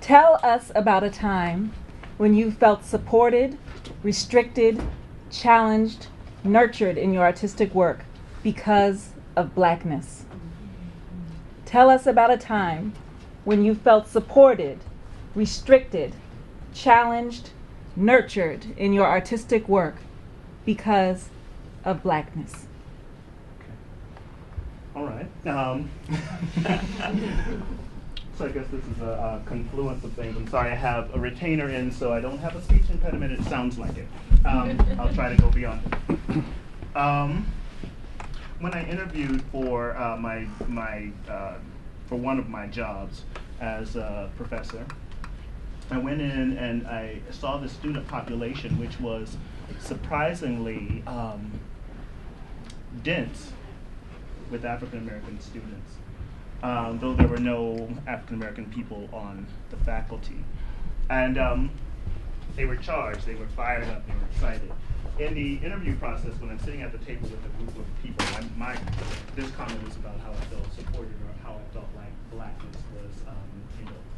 tell us about a time when you felt supported, restricted, challenged, nurtured in your artistic work because of blackness. Tell us about a time when you felt supported, restricted, challenged, nurtured in your artistic work because of blackness. All right. So I guess this is a confluence of things. I'm sorry, I have a retainer in, so I don't have a speech impediment. It sounds like it. I'll try to go beyond it. When I interviewed for for one of my jobs as a professor, I went in and I saw the student population, which was surprisingly dense with African American students, though there were no African American people on the faculty. And they were charged, they were fired up, they were excited. In the interview process, when I'm sitting at the table with a group of people, this comment was about how I felt supported, or how I felt like blackness was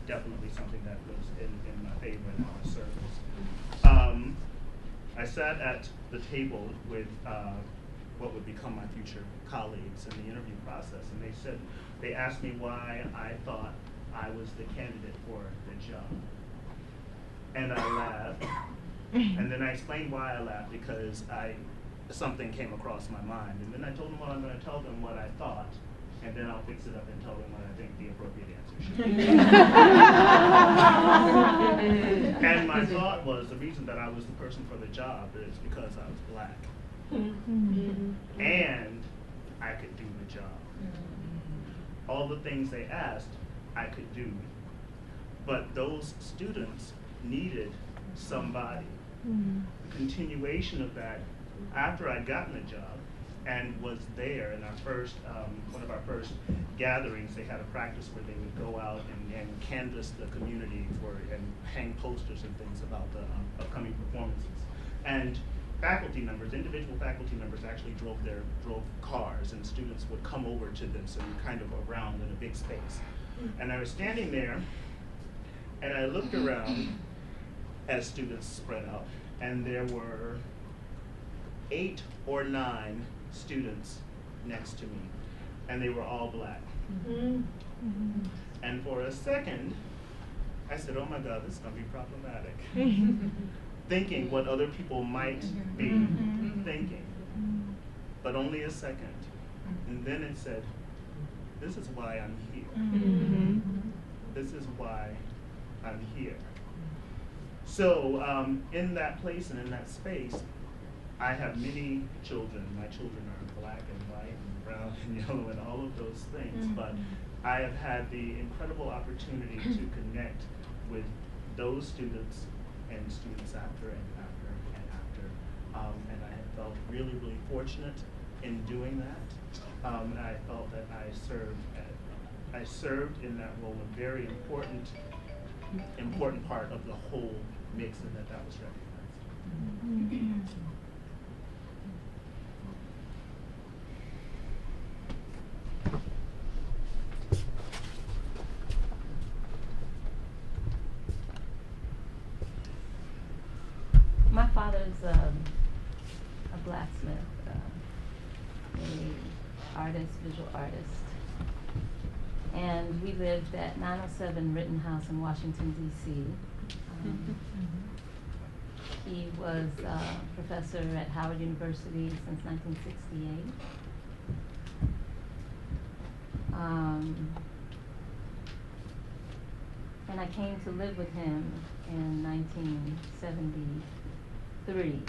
definitely something that was in my favor and in my service. I sat at the table with what would become my future colleagues in the interview process, and they asked me why I thought I was the candidate for the job. And I laughed, and then I explained why I laughed, because something came across my mind. And then I told them, well, I'm going to tell them what I thought, and then I'll fix it up and tell them what I think the appropriate answer should be. And my thought was, the reason that I was the person for the job is because I was black. And I could do the job. All the things they asked, I could do. But those students needed somebody. The continuation of that, after I'd gotten the job and was there in our first, one of our first gatherings, they had a practice where they would go out and canvass the community and hang posters and things about the upcoming performances. And faculty members, individual faculty members actually drove cars, and students would come over to them, so you're kind of around in a big space. And I was standing there, and I looked around as students spread out, and there were 8 or 9 students next to me, and they were all black. And for a second, I said, oh my God, this is going to be problematic. Thinking what other people might be thinking, but only a second. And then it said, this is why I'm here. This is why I'm here. So in that place and in that space, I have many children. My children are black and white and brown and yellow and all of those things, but I have had the incredible opportunity to connect with those students and students after and after and after. And I have felt really, really fortunate in doing that. And I felt that I served in that role a very important part of the whole mix, and that was recognized. My father's a blacksmith, visual artist. And we lived at 907 Rittenhouse in Washington, D.C. He was a professor at Howard University since 1968. And I came to live with him in 1973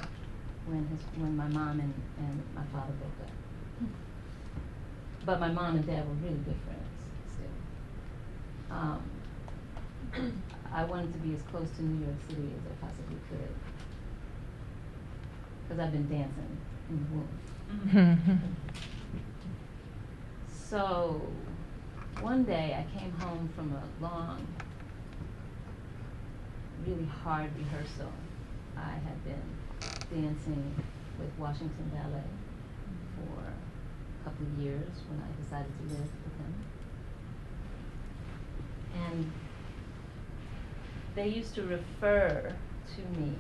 when my mom and my father broke up. But my mom and dad were really good friends still. I wanted to be as close to New York City as I possibly could, because I've been dancing in the womb. So one day I came home from a long, really hard rehearsal. I had been dancing with Washington Ballet for a couple of years when I decided to live with him. And they used to refer to me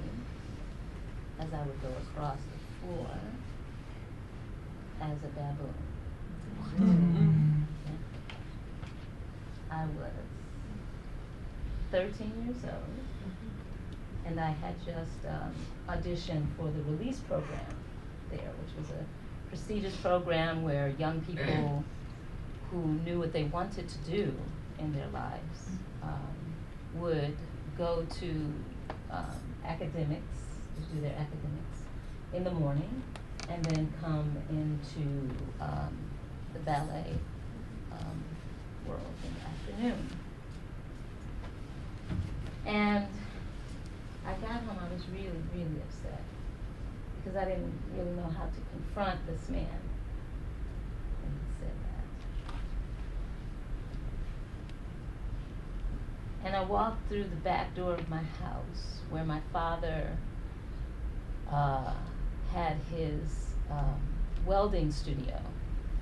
as I would go across the floor as a baboon. I was 13 years old, and I had just auditioned for the release program there, which was a prestigious program where young people who knew what they wanted to do in their lives would go to academics, to do their academics in the morning, and then come into the ballet world in the afternoon. And I got home, I was really, really upset, because I didn't really know how to confront this man when he said that. And I walked through the back door of my house, where my father had his welding studio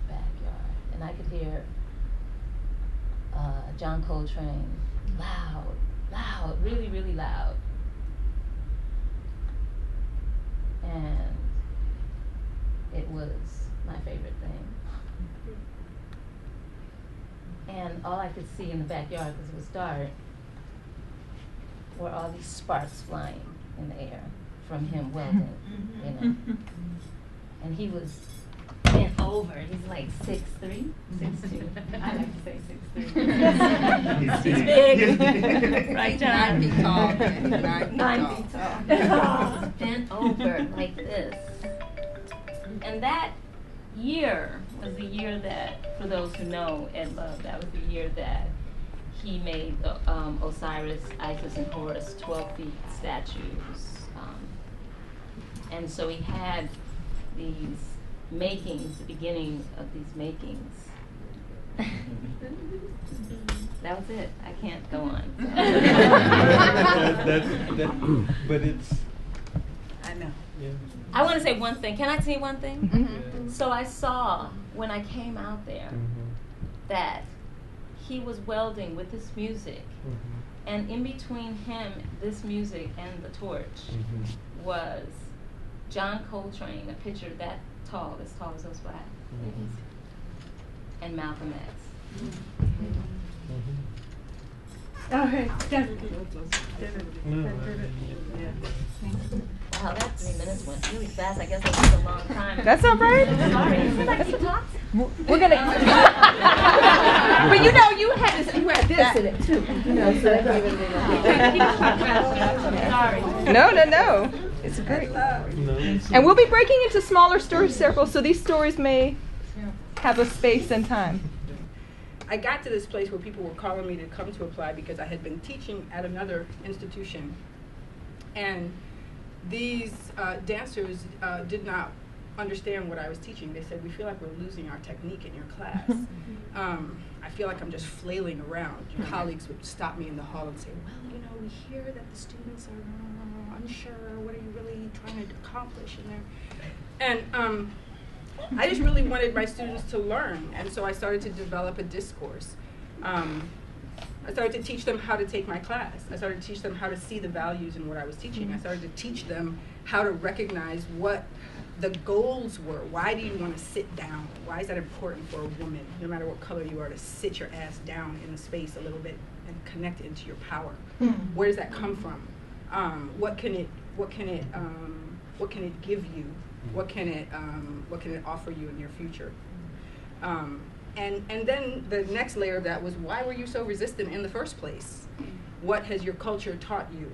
backyard, and I could hear John Coltrane loud, really, really loud. And it was my favorite thing. And all I could see in the backyard, because it was dark, were all these sparks flying in the air from him welding, you know. And he was bent over. He's like 6'3", 6'2". I like to say 6'3". He's big. Right, John? 9 feet tall. 9 feet tall. Bent over like this. And that year was the year that, for those who know Ed Love, that was the year that he made Osiris, Isis, and Horus 12-feet statues. And so he had these makings, the beginning of these makings. That was it. I can't go on. But it's... I know. Yeah. I want to say one thing. Can I say one thing? Mm-hmm. So I saw, when I came out there, that he was welding with this music. And in between him, this music, and the torch was John Coltrane, a picture that tall as those black ladies, and Malcolm X. All right. Wow, that 3 minutes went really fast. I guess that was a long time. That's all right. Sorry. Isn't that you talked? We're gonna. But you know, you had this in it too. You know, so Sorry. No. It's great. And we'll be breaking into smaller story circles, so these stories may have a space and time. I got to this place where people were calling me to come to apply because I had been teaching at another institution. And these dancers did not understand what I was teaching. They said, we feel like we're losing our technique in your class. I feel like I'm just flailing around. Your colleagues would stop me in the hall and say, well, you know, we hear that the students are unsure. What are you really trying to accomplish in there? And I just really wanted my students to learn. And so I started to develop a discourse. I started to teach them how to take my class. I started to teach them how to see the values in what I was teaching. I started to teach them how to recognize what the goals were. Why do you want to sit down? Why is that important for a woman, no matter what color you are, to sit your ass down in the space a little bit and connect into your power? Where does that come from? What can it give you? What can it offer you in your future? And then the next layer of that was, why were you so resistant in the first place? What has your culture taught you?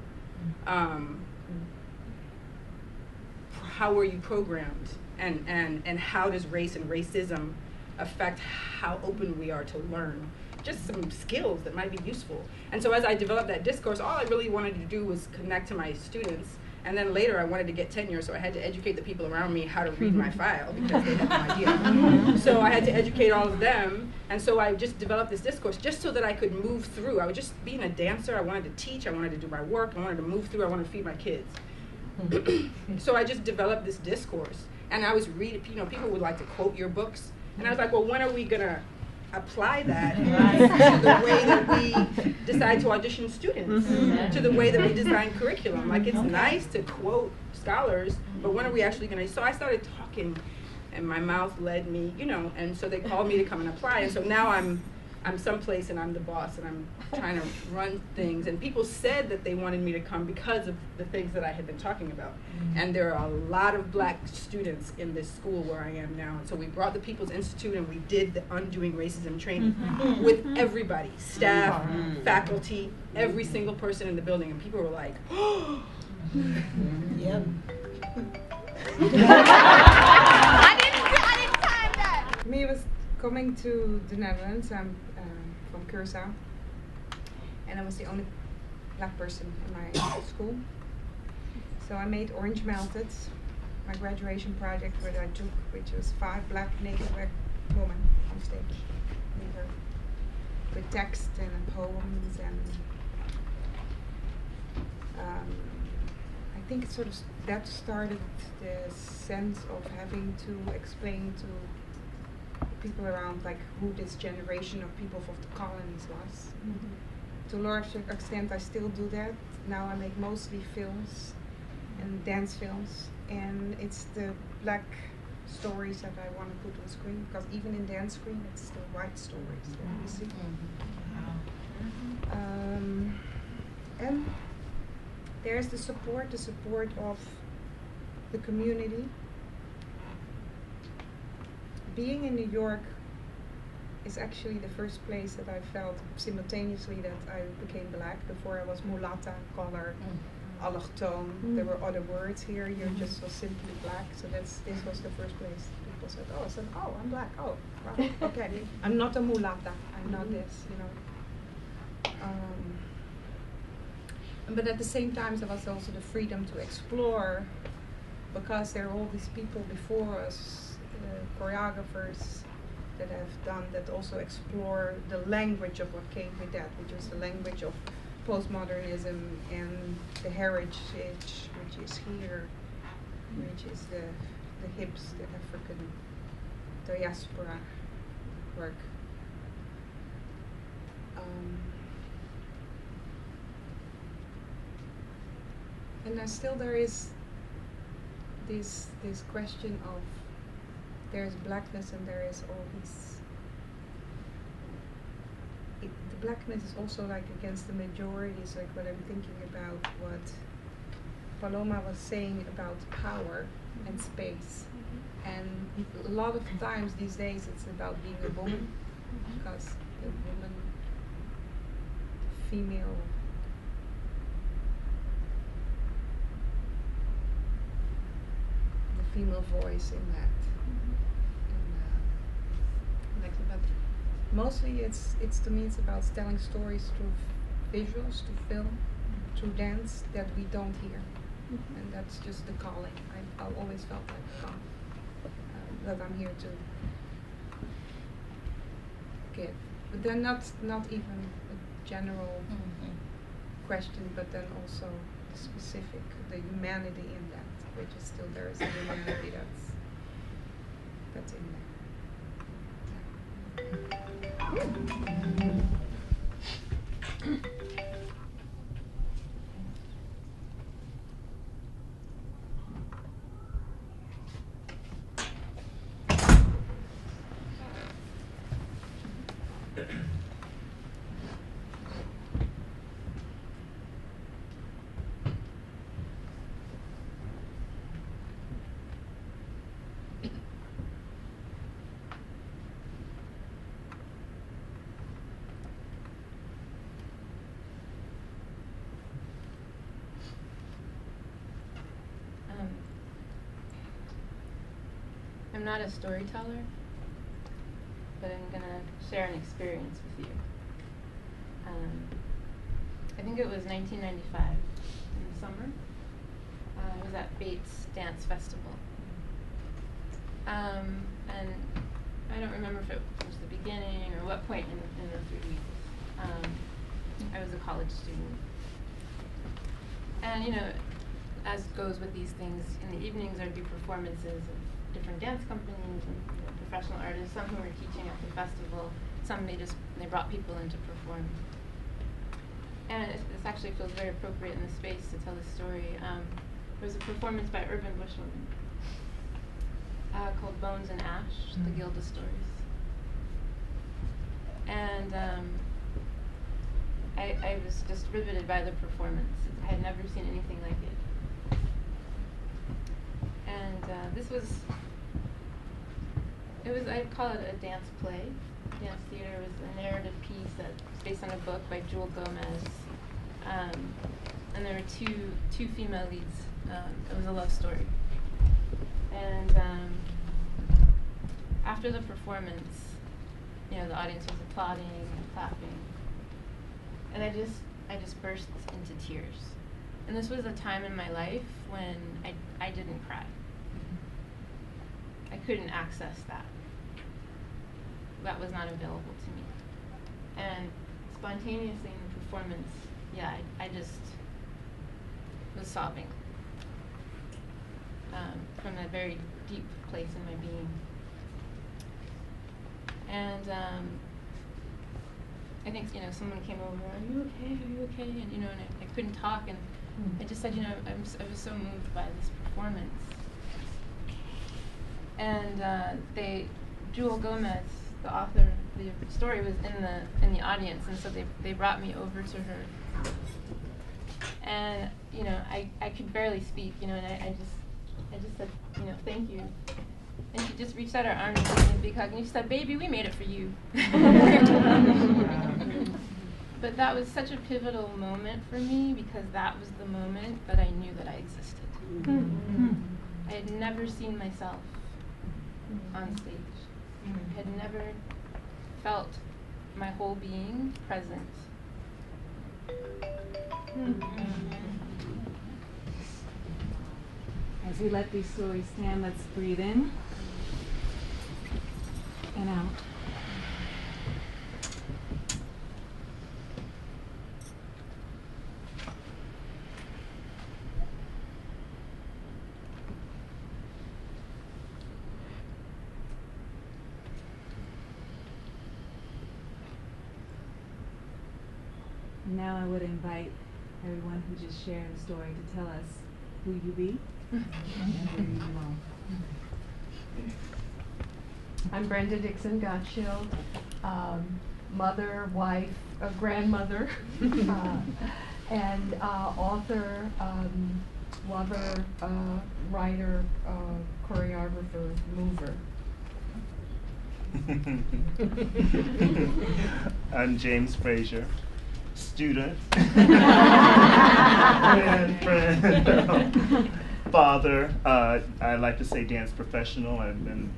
How were you programmed? And how does race and racism affect how open we are to learn? Just some skills that might be useful. And so as I developed that discourse, all I really wanted to do was connect to my students. And then later I wanted to get tenure, so I had to educate the people around me how to read my file because they had no idea. So I had to educate all of them. And so I just developed this discourse just so that I could move through. I was just being a dancer. I wanted to teach. I wanted to do my work. I wanted to move through. I wanted to feed my kids. So I just developed this discourse. And I was reading, people would like to quote your books. And I was like, well, when are we going to apply that to the way that we decide to audition students, to the way that we design curriculum? Like, it's nice to quote scholars, but when are we actually going to? So I started talking, and my mouth led me, and so they called me to come and apply. And so now I'm someplace and I'm the boss and I'm trying to run things. And people said that they wanted me to come because of the things that I had been talking about. And there are a lot of black students in this school where I am now. And so we brought the People's Institute and we did the Undoing Racism training with everybody, staff, faculty, every single person in the building. And people were like, oh. Yep. I didn't time that. Me was coming to the Netherlands. I'm from Curaçao, and I was the only black person in my school. So I made Orange Melted, my graduation project, where I took, which was 5 black naked black women on stage, with text and poems, and I think it sort of that started the sense of having to explain to people around, like, who this generation of people of the colonies was. To a large extent, I still do that. Now I make mostly films and dance films, and it's the black stories that I want to put on screen, because even in dance screen, it's still white stories that we see. And there's the support of the community. Being in New York is actually the first place that I felt simultaneously that I became black. Before I was mulatta, color, allochtoon. There were other words here. You're just so simply black. So this was the first place people said, oh, I'm black. Oh, wow, okay. I'm not a mulatta. I'm not this, But at the same time, there was also the freedom to explore, because there are all these people before us, choreographers that have done that, also explore the language of what came with that, which was the language of postmodernism and the heritage, which is here, which is the hips, the African diaspora work. And then still there is this question of, there's blackness and there is all these, the blackness is also like against the majorities, like what I'm thinking about what Paloma was saying about power and space. And a lot of times these days it's about being a woman, because the woman, the female, voice in that. But mostly it's to me it's about telling stories through visuals, through film, through dance that we don't hear. And that's just the calling. I've always felt that I'm here to give. But then not even a general question, but then also the specific, the humanity in that, which is still there is a humanity that's in there. I'm not a storyteller, but I'm gonna share an experience with you. I think it was 1995 in the summer. I was at Bates Dance Festival. And I don't remember if it was the beginning or what point in the 3 weeks. I was a college student. And you know, as goes with these things, in the evenings there'd be performances of different dance companies and professional artists, some who were teaching at the festival, some they brought people in to perform. And this actually feels very appropriate in the space to tell this story. There was a performance by urban bushwomen called Bones and Ash, the Gilda Stories. And I was just riveted by the performance. I had never seen anything like it. And this was, I'd call it a dance play. Dance theater was a narrative piece that's based on a book by Jewel Gomez. And there were two female leads. It was a love story. And after the performance, you know, the audience was applauding and clapping. And I just burst into tears. And this was a time in my life when I didn't cry. I couldn't access that. That was not available to me. And spontaneously in the performance, yeah, I just was sobbing from a very deep place in my being. And I think, you know, someone came over, are you okay, are you okay? And, you know, and I couldn't talk, and I just said, you know, I was so moved by this performance. And Jewel Gomez, the author of the story, was in the audience, and so they brought me over to her. And, you know, I could barely speak, you know, and I just said, you know, thank you. And she just reached out her arm and gave me a big hug, and she said, baby, we made it for you. But that was such a pivotal moment for me, because that was the moment that I knew that I existed. I had never seen myself on stage. I had never felt my whole being present. As we let these stories stand, let's breathe in and out. And now I would invite everyone who just shared a story to tell us who you be and where you belong. I'm Brenda Dixon Gottschalk, mother, wife, grandmother, and author, lover, writer, choreographer, mover. I'm James Frazier, student, friend, father. I like to say dance professional. I've been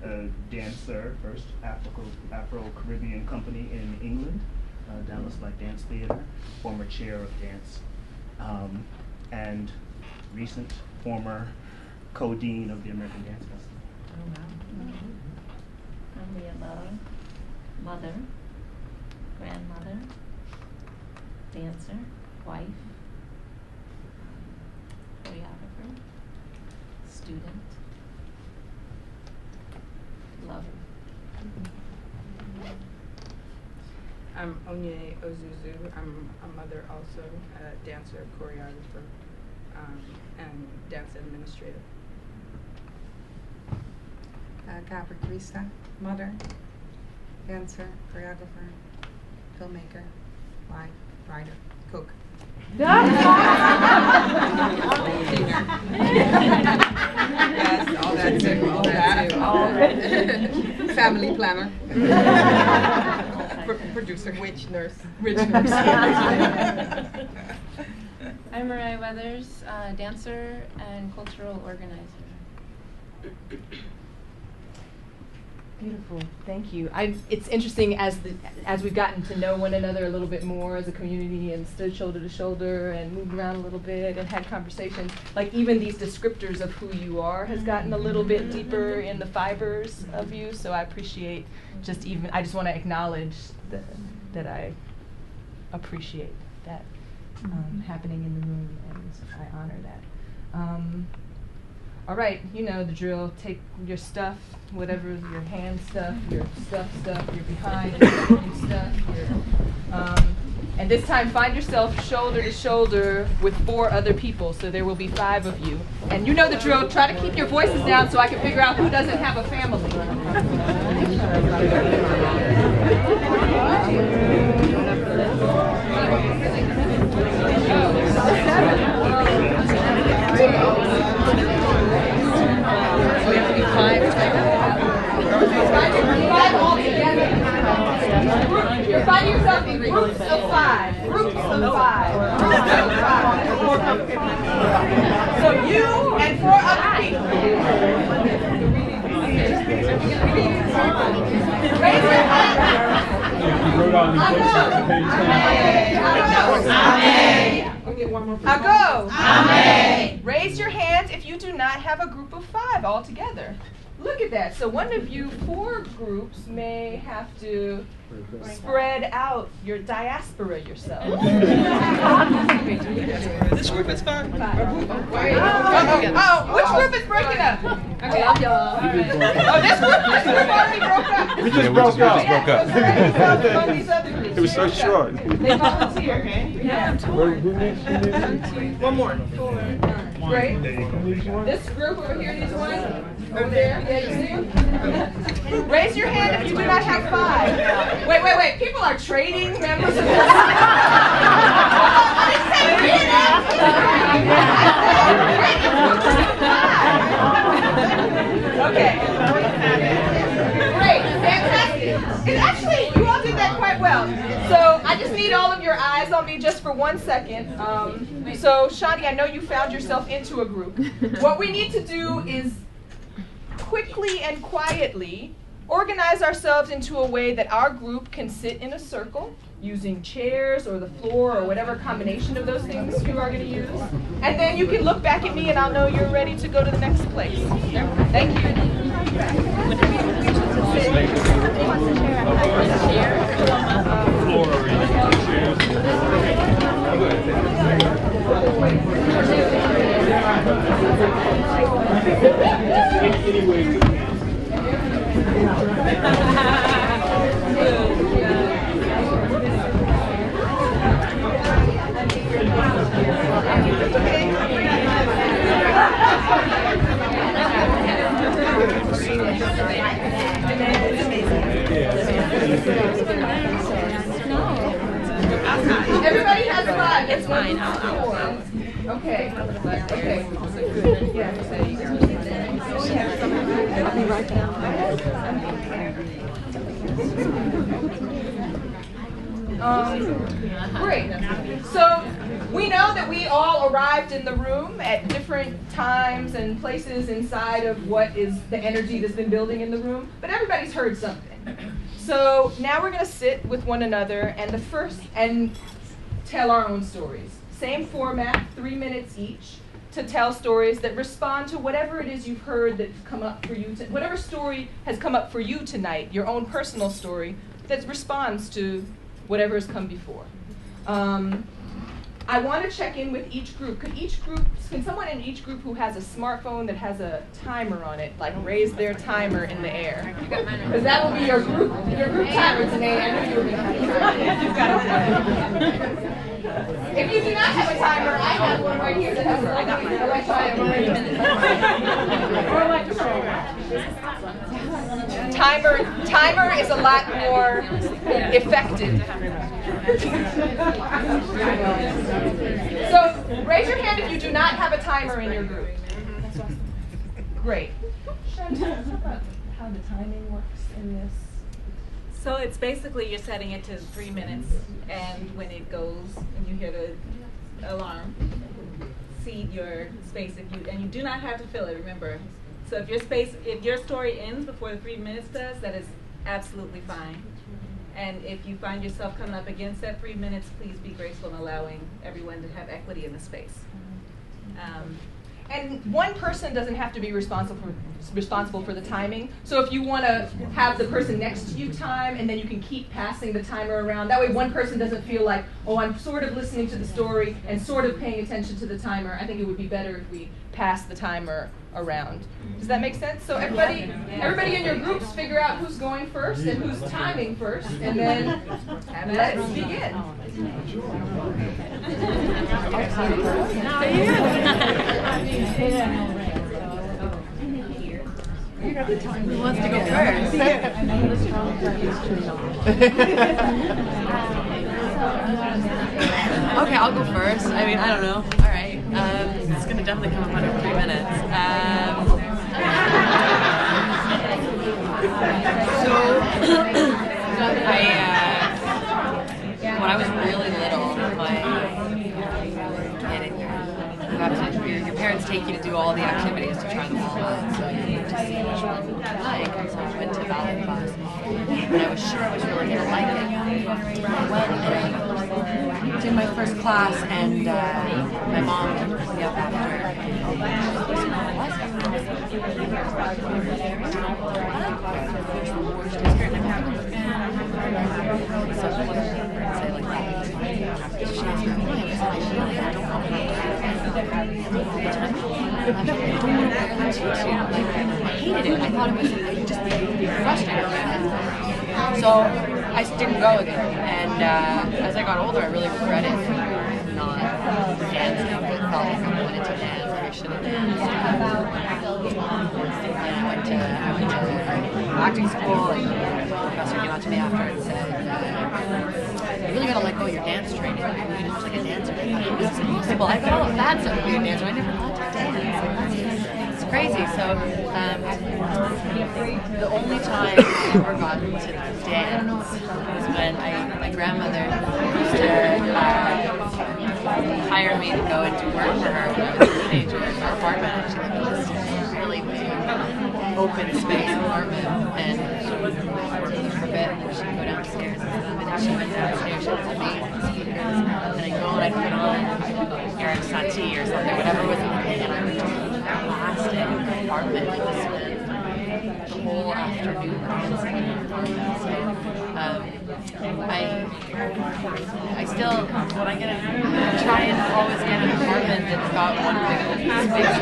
a dancer, first Afro-Caribbean company in England, Dallas Black Dance Theater, former chair of dance, and recent former co-dean of the American Dance Festival. I'm Eva, mother, grandmother, dancer, wife, choreographer, student, lover. I'm Onye Ozuzu. I'm a mother also, a dancer, choreographer, and dance administrator. Gabri Grisa, mother, dancer, choreographer, filmmaker, wife, writer, cook. Yes, all that too, all that too. All that. Family planner. Producer. Witch nurse. Witch nurse. I'm Mariah Weathers, dancer and cultural organizer. Beautiful, thank you. It's interesting as we've gotten to know one another a little bit more as a community and stood shoulder to shoulder and moved around a little bit and had conversations, like even these descriptors of who you are has gotten a little bit deeper in the fibers of you, so I appreciate I just want to acknowledge that I appreciate that happening in the room, and I honor that. All right, you know the drill. Take your stuff, whatever, your hand stuff, your stuff, your behind stuff, and this time find yourself shoulder to shoulder with 4 other people, so there will be 5 of you. And you know the drill. Try to keep your voices down so I can figure out who doesn't have a family. We have to be 5 all together. You're finding yourself in groups of 5. Groups of 5. So you and 4 other people. Raise your hand. Ago. Raise your hands if you do not have a group of 5 all together. Look at that. So one of you 4 groups may have to spread out your diaspora yourself. This group is 5. Which group is breaking up? I love y'all. Oh, this group already broke up. We just broke up. It was so short. They volunteer. Yeah. One more. Great. This group over here, these ones. Over there. Yeah, you see them? Raise your hand if you do not have 5. Wait. People are trading members of this. Okay. Great. Fantastic. And actually, you all did that quite well. So I just need all of your eyes on me just for 1 second. So Shani, I know you found yourself into a group. What we need to do is quickly and quietly organize ourselves into a way that our group can sit in a circle using chairs or the floor or whatever combination of those things you are going to use. And then you can look back at me and I'll know you're ready to go to the next place. Thank you. Everybody has 5. It's fine. Okay. I'll be right down. Great. So we know that we all arrived in the room at different times and places inside of what is the energy that's been building in the room, but everybody's heard something. So now we're going to sit with one another and tell our own stories. Same format, 3 minutes each. to tell stories that respond to whatever it is you've heard that's come up for you, whatever story has come up for you tonight, your own personal story that responds to whatever has come before. I want to check in with each group. Can someone in each group who has a smartphone that has a timer on it, like raise their timer in the air? Because that will be your group timer today. I knew you were going to have a timer. If you do not have a timer, I have one right here that has an Timer is a lot more effective. So raise your hand if you do not have a timer in your group. Great. Shani, talk about how the timing works in this. So it's basically you're setting it to 3 minutes, and when it goes and you hear the alarm, cede your space and you do not have to fill it, remember. So if your story ends before the 3 minutes does, that is absolutely fine. And if you find yourself coming up against that 3 minutes, please be graceful in allowing everyone to have equity in the space. And one person doesn't have to be responsible for the timing. So if you want to have the person next to you time, and then you can keep passing the timer around. That way one person doesn't feel like, oh, I'm sort of listening to the story and sort of paying attention to the timer. I think it would be better if we pass the timer around. Does that make sense? So everybody in your groups figure out who's going first and who's timing first, and then let's begin. Who wants to go first? Okay, I'll go first. I mean, I don't know. All right. It's going to definitely come up under 3 minutes. When I was really little, your parents take you to do all the activities to try them all on, so you need to see which one you like. So I went to ballet class, and I was sure I was really going to like it. I went and I did my first class, and my mom picked me up after. I hated it. I thought it was just frustrating. So I didn't go again. And as I got older, I really regretted not dancing. I felt like I wanted to dance. I should have danced. And I went to acting school, and the professor came out to me after and said, you really gotta let go of your dance training. You're just like a dancer. Well, I got all the bad stuff to be a dancer. I never thought to dance. It's crazy. So the only time I ever got to dance was when my grandmother used to hire me to go and do work for her when I was a teenager in her apartment. She lived in this really big open space apartment, and she would work for a bit, and then she'd go downstairs and stuff. And then she went downstairs, she had this amazing speakers, and I'd go and I'd put on Eric Satie or something, whatever was happening, and I would just blast it in the apartment and just spend the whole afternoon dancing in the apartment. So I still, when I try and always get an apartment that's got one big open space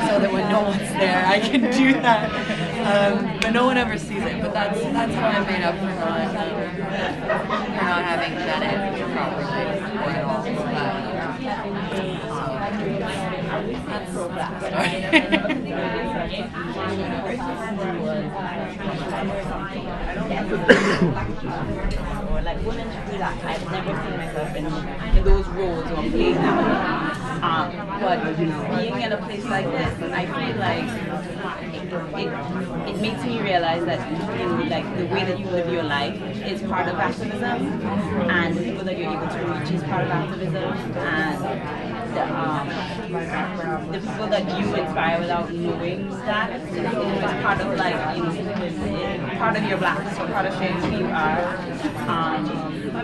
so that when no one's there I can do that. But no one ever sees it. But that's how I made up for not having done it properly or at all. That's that story. Or like women should do that. I've never seen myself in those roles or playing that way. But being in a place like this, I feel like it makes me realize that like the way that you live your life is part of activism, and the people that you're able to reach is part of activism, and the people that you inspire without knowing that is part of like part of your blackness, part of sharing who you are,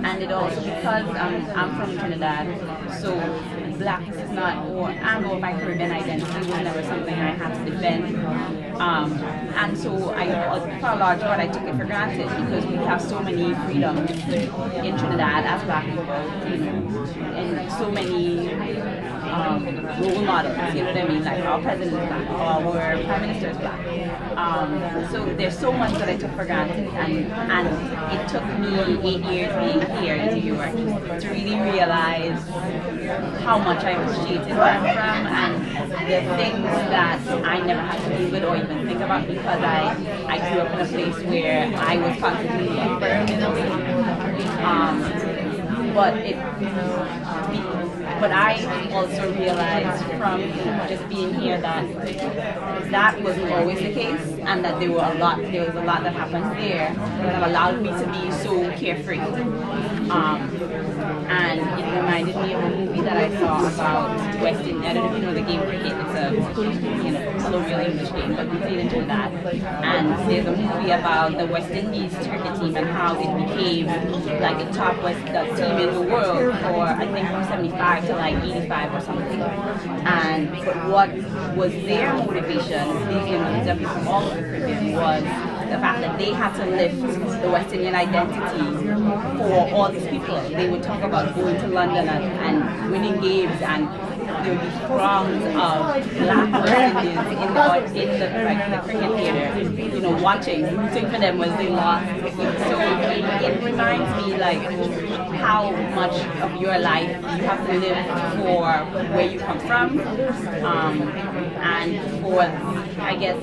and it also because I'm from Trinidad, so blackness is not, or my Caribbean identity was never something I had to defend. And so for a large part I took it for granted because we have so many freedoms in Trinidad as black people, and so many role models, you know what I mean? Like our president is black, our prime minister is black. So there's so much that I took for granted, and it took me 8 years being here in New York to really realize how much I appreciated where I'm from and the things that I never had to deal with or even think about because I grew up in a place where I was constantly affirmed in a way. But I also realized from just being here that wasn't always the case, and that there was a lot that happened there that allowed me to be so carefree. And it reminded me of a movie that I saw about West Indies. I don't know if you know the game cricket. It's a colloquial English game, but we played into that. And there's a movie about the West Indies cricket team and how it became like the top team in the world for I think from 75 to like 85 or something. But what was their motivation, speaking with W from all over the Caribbean, was the fact that they had to lift the West Indian identity for all these people. They would talk about going to London and winning games, and there would be throngs of black West Indians in the cricket theater, watching, rooting for them when they lost. So it reminds me like how much of your life you have to live for where you come from, and for, I guess,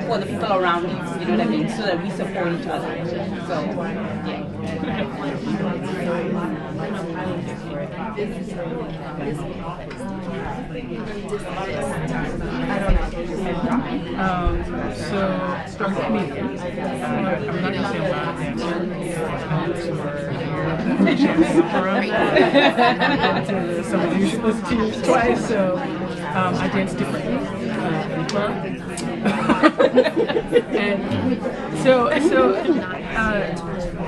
for the people around you, you know what I mean, so that we support each other. So, yeah. So I'm a comedian. I'm not going to say I'm not a dancer. I've been to some of these institutes twice, so I dance differently in the club. And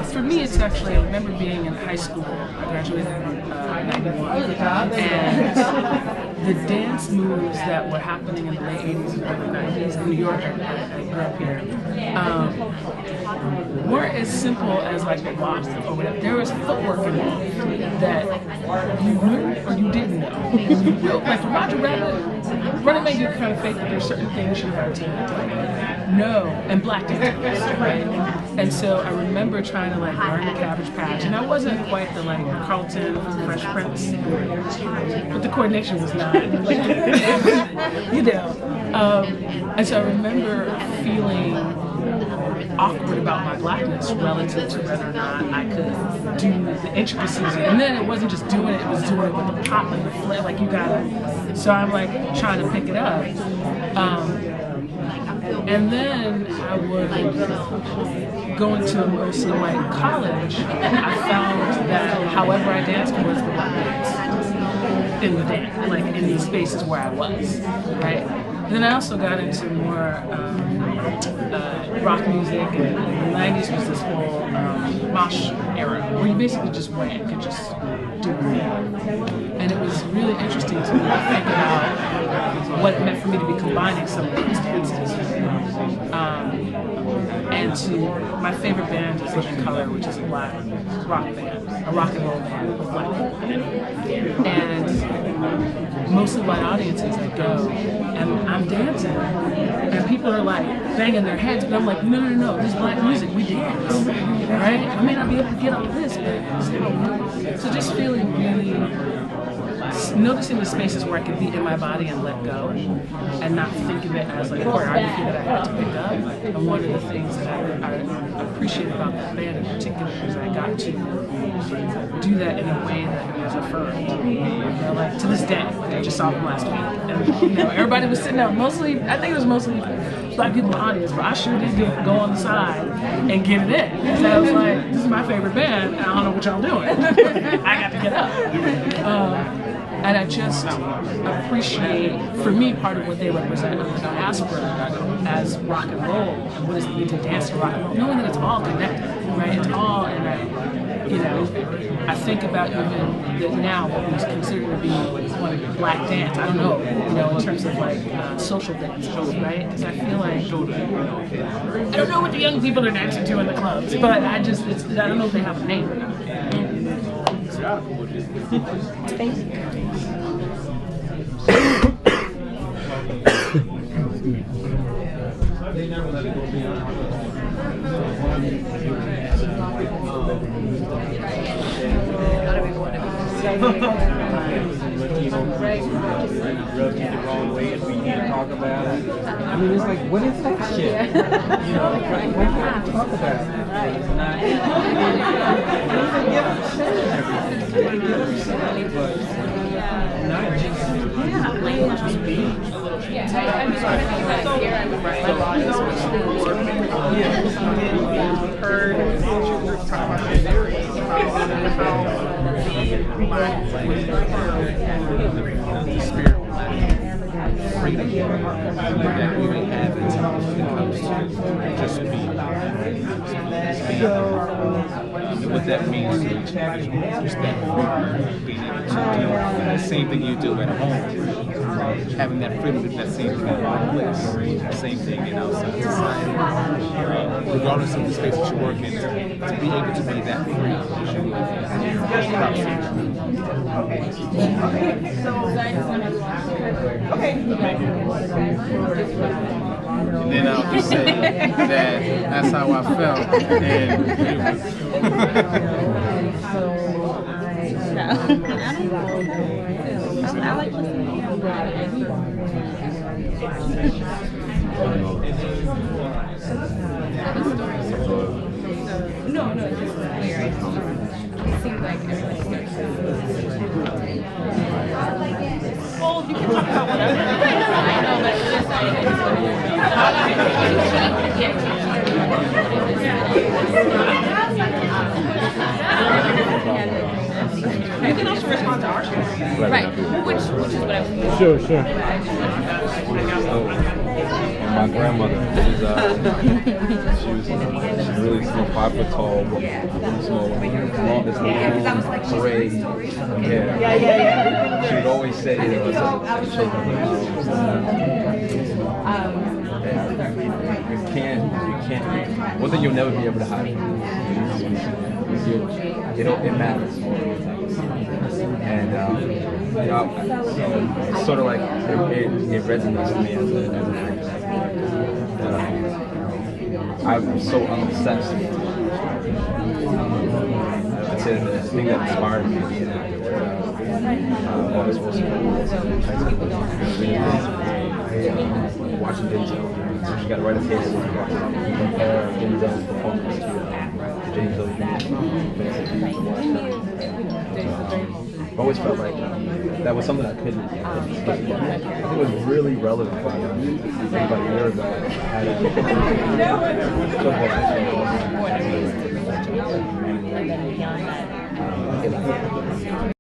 for me, it's actually, I remember being in high school. I graduated in 91, and the dance moves that were happening in the late 80s and early 90s in New York, I grew up here, weren't as simple as like the walk or whatever. There was footwork involved that you knew or you didn't know. Like for Roger Rabbit, Running Man, you kind of fake that there's certain things you had to know, and black dancers, right? And so I remember trying to like learn the Cabbage Patch, and I wasn't quite the like Carlton from Fresh Prince, but the coordination was not, like, and so I remember feeling awkward about my blackness relative to whether or not I could do the intricacies. And then it wasn't just doing it, it was doing it with the pop and the flip, like you gotta, so I'm like trying to pick it up. And then I would go into a mostly white college. I found that however I danced was the black dance in the dance, like in the spaces where I was, right? Then I also got into more rock music, and in the 90s was this whole mosh era, where you basically just went and could just do it. And it was really interesting to me to think about what it meant for me to be combining some of these dances. And to, my favorite band is Living Color, which is a black rock band, a rock and roll band with black people in it. And most of my audiences, I go, and I'm dancing, and people are like banging their heads, but I'm like, no, this is black music, we dance, right? I may not be able to get all this, but so just feeling really, noticing the spaces where I could be in my body and let go, and not think of it as like choreography that I had to pick up. And one of the things that I appreciate about that band in particular is I got to do that in a way that was affirmed. Like to this day, like I just saw them last week, and everybody was sitting there. Mostly, I think it was mostly black people in the audience, but I sure did go on the side and get it in. Because I was like, this is my favorite band, and I don't know what y'all doing. I got to get up. And I just appreciate, for me, part of what they represent in the diaspora as rock and roll, and what does it mean to dance to rock and roll, knowing that it's all connected, right? It's all in that, you know, I think about even now what we consider to be black dance. I don't know, you know, in terms of like social dances, right? Because I feel like I don't know what the young people are dancing to in the clubs, but I just I don't know if they have a name or not. Thank you. Rub you the wrong way if we can't talk about it. I mean, it's like, what is that shit? You know, like, why can't we talk about it? It's not. The spirit freedom that we may have when it comes to just being. And what that means to each individual is that being able to do the same thing you do at home, having that freedom in that same kind of place, same thing in outside society, regardless of the space that you work in, to be able to be that free as you live. And then I'll just say that that's how I felt, and it was. I like listening. No, it's just where it seems like everybody's well, you can talk about whatever. I know, but you can also respond to our story. Right, which is what I was Sure. My grandmother, she's really small, 5 foot tall, really small, longest parade. Yeah. She would always say to us as children, you can't, one thing you'll never be able to hide. It matters. And it's sort of like it resonates with me as a I'm so unobsessed. I'd say the thing that inspired me to be an actor. Always was watching Denzel. So you got to write a paper with compare Denzel's performance to James Earl I always felt like that was something I couldn't. I think it was really relevant for me. About a year ago, I had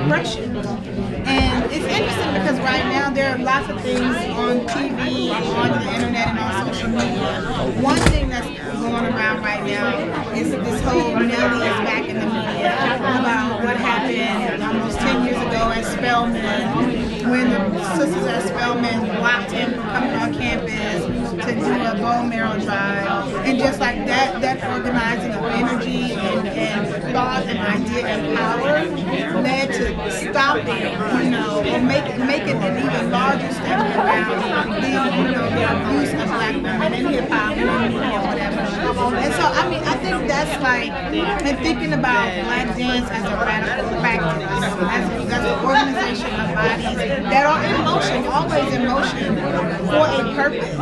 expression. And it's interesting because right now there are lots of things on TV, on the internet, and on social media. One thing that's going around right now is this whole Nelly is back in the media about what happened almost 10 years ago at Spelman, when the sisters at Spelman blocked him from coming on campus to do a bone marrow drive. And just like that organizing of energy and thought and idea and power led to stopping, or make it an even larger step around the abuse of black women in hip hop and in media or whatever. And so I think that's like, and thinking about black dance as a radical practice, as an organization of bodies that are in motion, always in motion, for a purpose,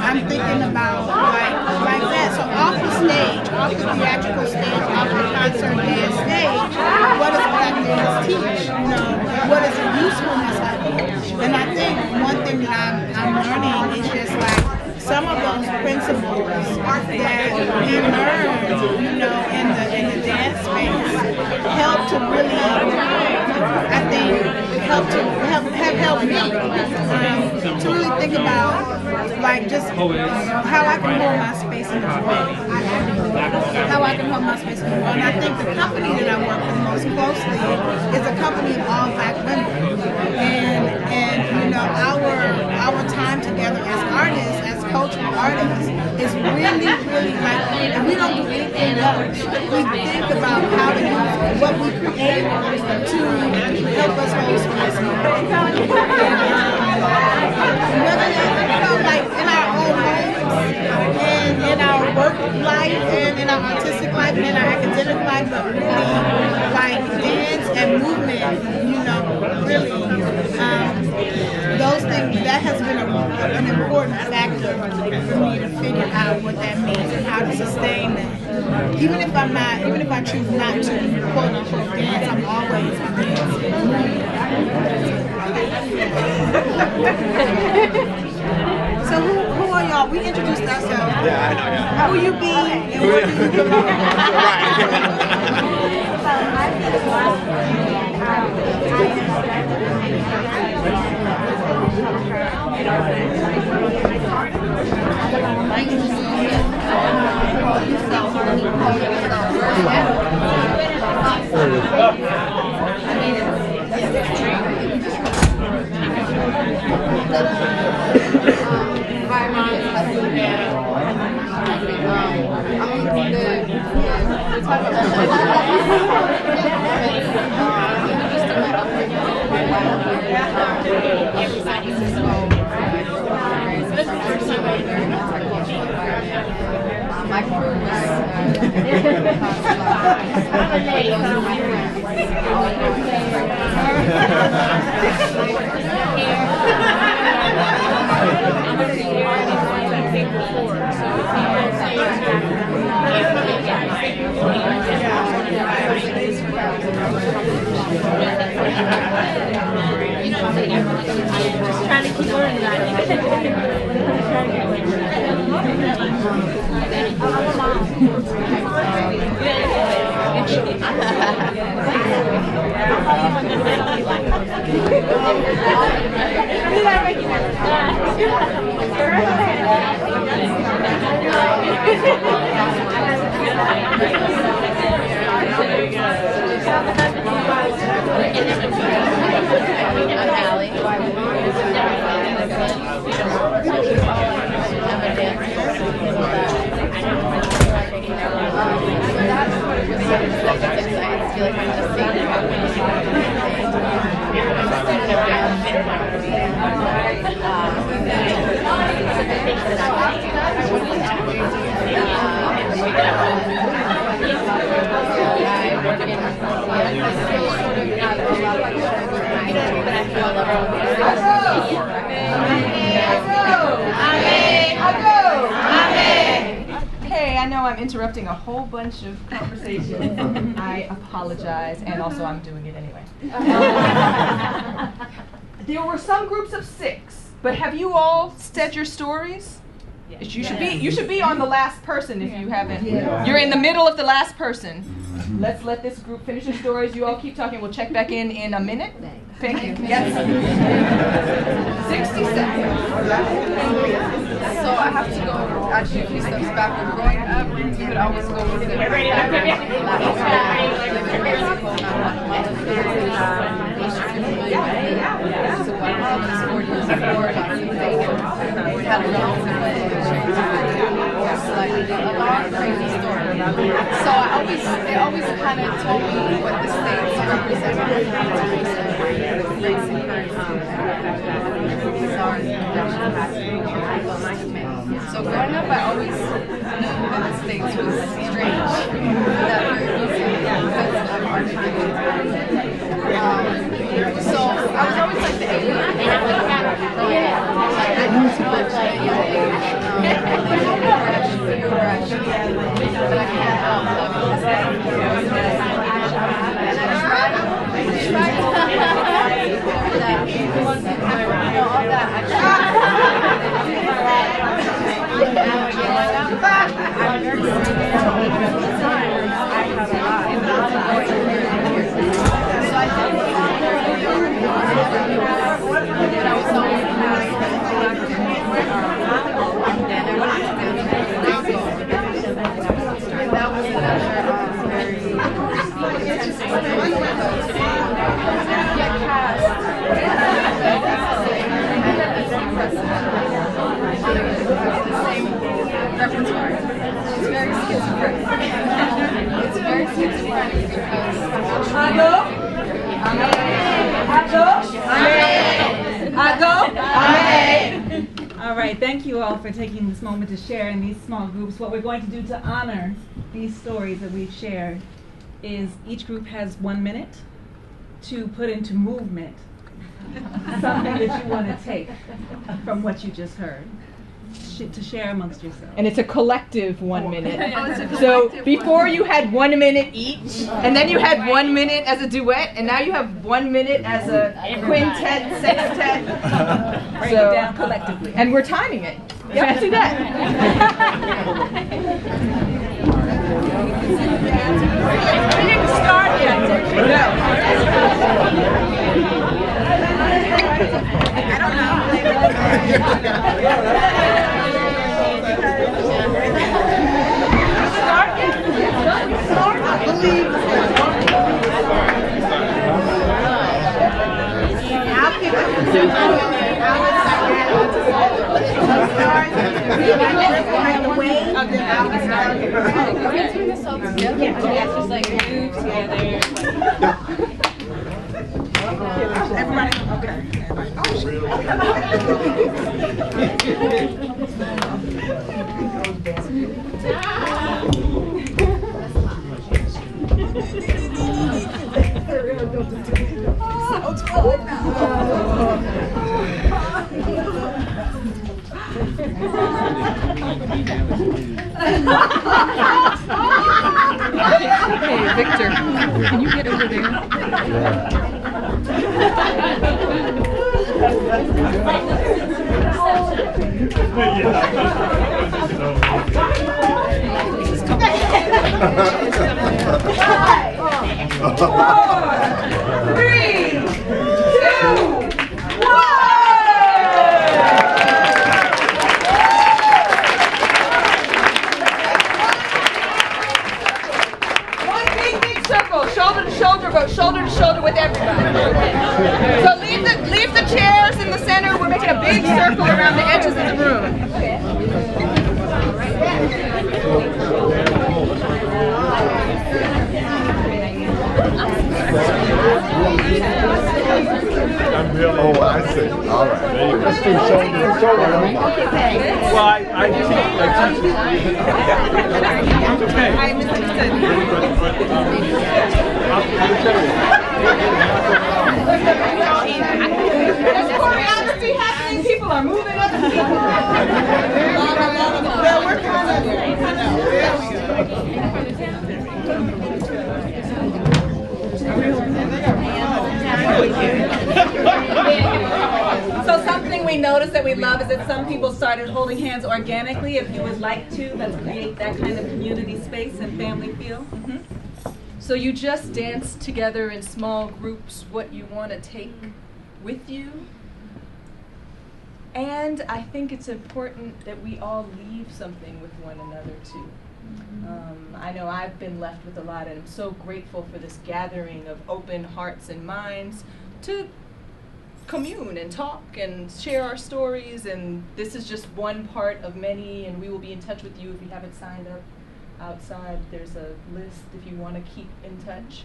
I'm thinking about like that. So off the stage, off the theatrical stage, off the concert dance stage, what does black dance teach? What is the usefulness of it? And I think one thing that I'm learning is just like some of those principles that emerge, in the dance space help to really, I think, have helped me to really think about like just how I can hold my space in the world. How I can hold my space in the world. And I think the company that I work with most closely is a company of all black women. And our time together as artists, as cultural artists, is really, really like, and we don't do anything else. We think about how to use what we create to help us hold space in the world. Like in our own homes, and in our work life, and in our artistic life, and in our academic life, but really like dance and movement, really, those things, that has been an important factor for me to figure out what that means and how to sustain that. Even if I choose not to quote unquote dance, I'm always dancing. So who are y'all? We introduced ourselves. Yeah, I know, yeah. Who you be and where do you belong? Hi, Mom. My crew Just trying to keep learning that. Hey, I know I'm interrupting a whole bunch of conversation. I apologize, and also I'm doing it anyway. There were some groups of 6, but have you all said your stories? Yes. You should be on the last person if you haven't. Yeah. You're in the middle of the last person. let's let this group finish their stories. You all keep talking. We'll check back in a minute. Thank you. Yes. 60 seconds. So I have to go actually a few steps backward. Growing up, we would always go with the so when I was 4 years before, we had a long like a long crazy story. So they always kind of told me what the states represented. So growing up, I always knew that the States was strange. That we were using because of our so I was always like the alien. But I can't help All right, thank you all for taking this moment to share in these small groups. What we're going to do to honor these stories that we've shared is each group has 1 minute to put into movement something that you want to take from what you just heard to share amongst yourselves. And it's a collective 1 minute. So before you had 1 minute each, and then you had 1 minute as a duet, and now you have 1 minute as a quintet, sextet. Break it down collectively. And we're timing it. Yeah, let's do that. We didn't start yet. I don't know. Hey, Victor, can you get over there? Shoulder to shoulder with everybody. So leave the chairs in the center. We're making a big circle around the edges of the room. Oh, I see. All right. There you go. Let's do shoulder to shoulder. Well, I teach. Okay. I misunderstood. There's choreography happening. People are moving other people. Well, we're kind of. So something we noticed that we love is that some people started holding hands organically. If you would like to, let's create that kind of community space and family feel. So you just dance together in small groups what you want to take with you. And I think it's important that we all leave something with one another too. I know I've been left with a lot, and I'm so grateful for this gathering of open hearts and minds to commune and talk and share our stories. And this is just one part of many, and we will be in touch with you if you haven't signed up outside. There's a list if you want to keep in touch.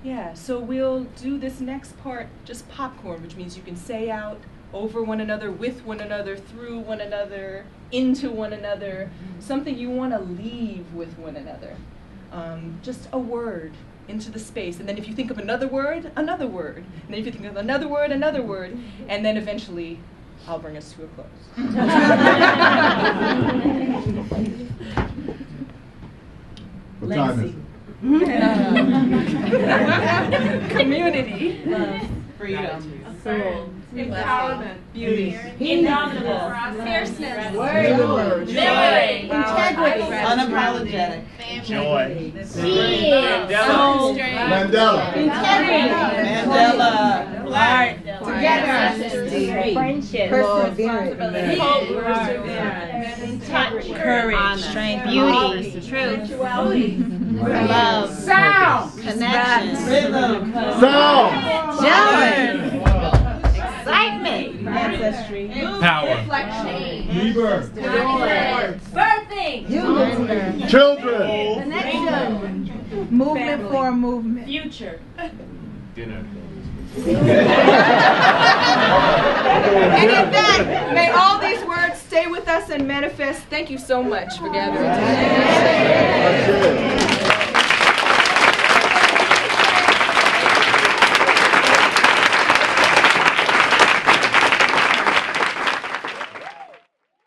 Yeah, so we'll do this next part just popcorn, which means you can say out over one another, with one another, through one another, into one another, something you want to leave with one another. Just a word into the space. And then if you think of another word, another word. And then if you think of another word, and then eventually I'll bring us to a close. What time is it? Community, love, freedom, soul, empowerment, beauty, indomitable, fierceness, word, memory, integrity, unapologetic, joy, soul, Mandela, integrity, Mandela, art, Together. friendship, Responsibility. hope, courage, strength, beauty, truth, love, Sound. connection, rhythm, sound, joy, excitement, ancestry, Power. Rebirth, birthing, children, connection, Movement for a movement. future. Dinner. And in that, may all these words stay with us and manifest. Thank you so much for gathering today.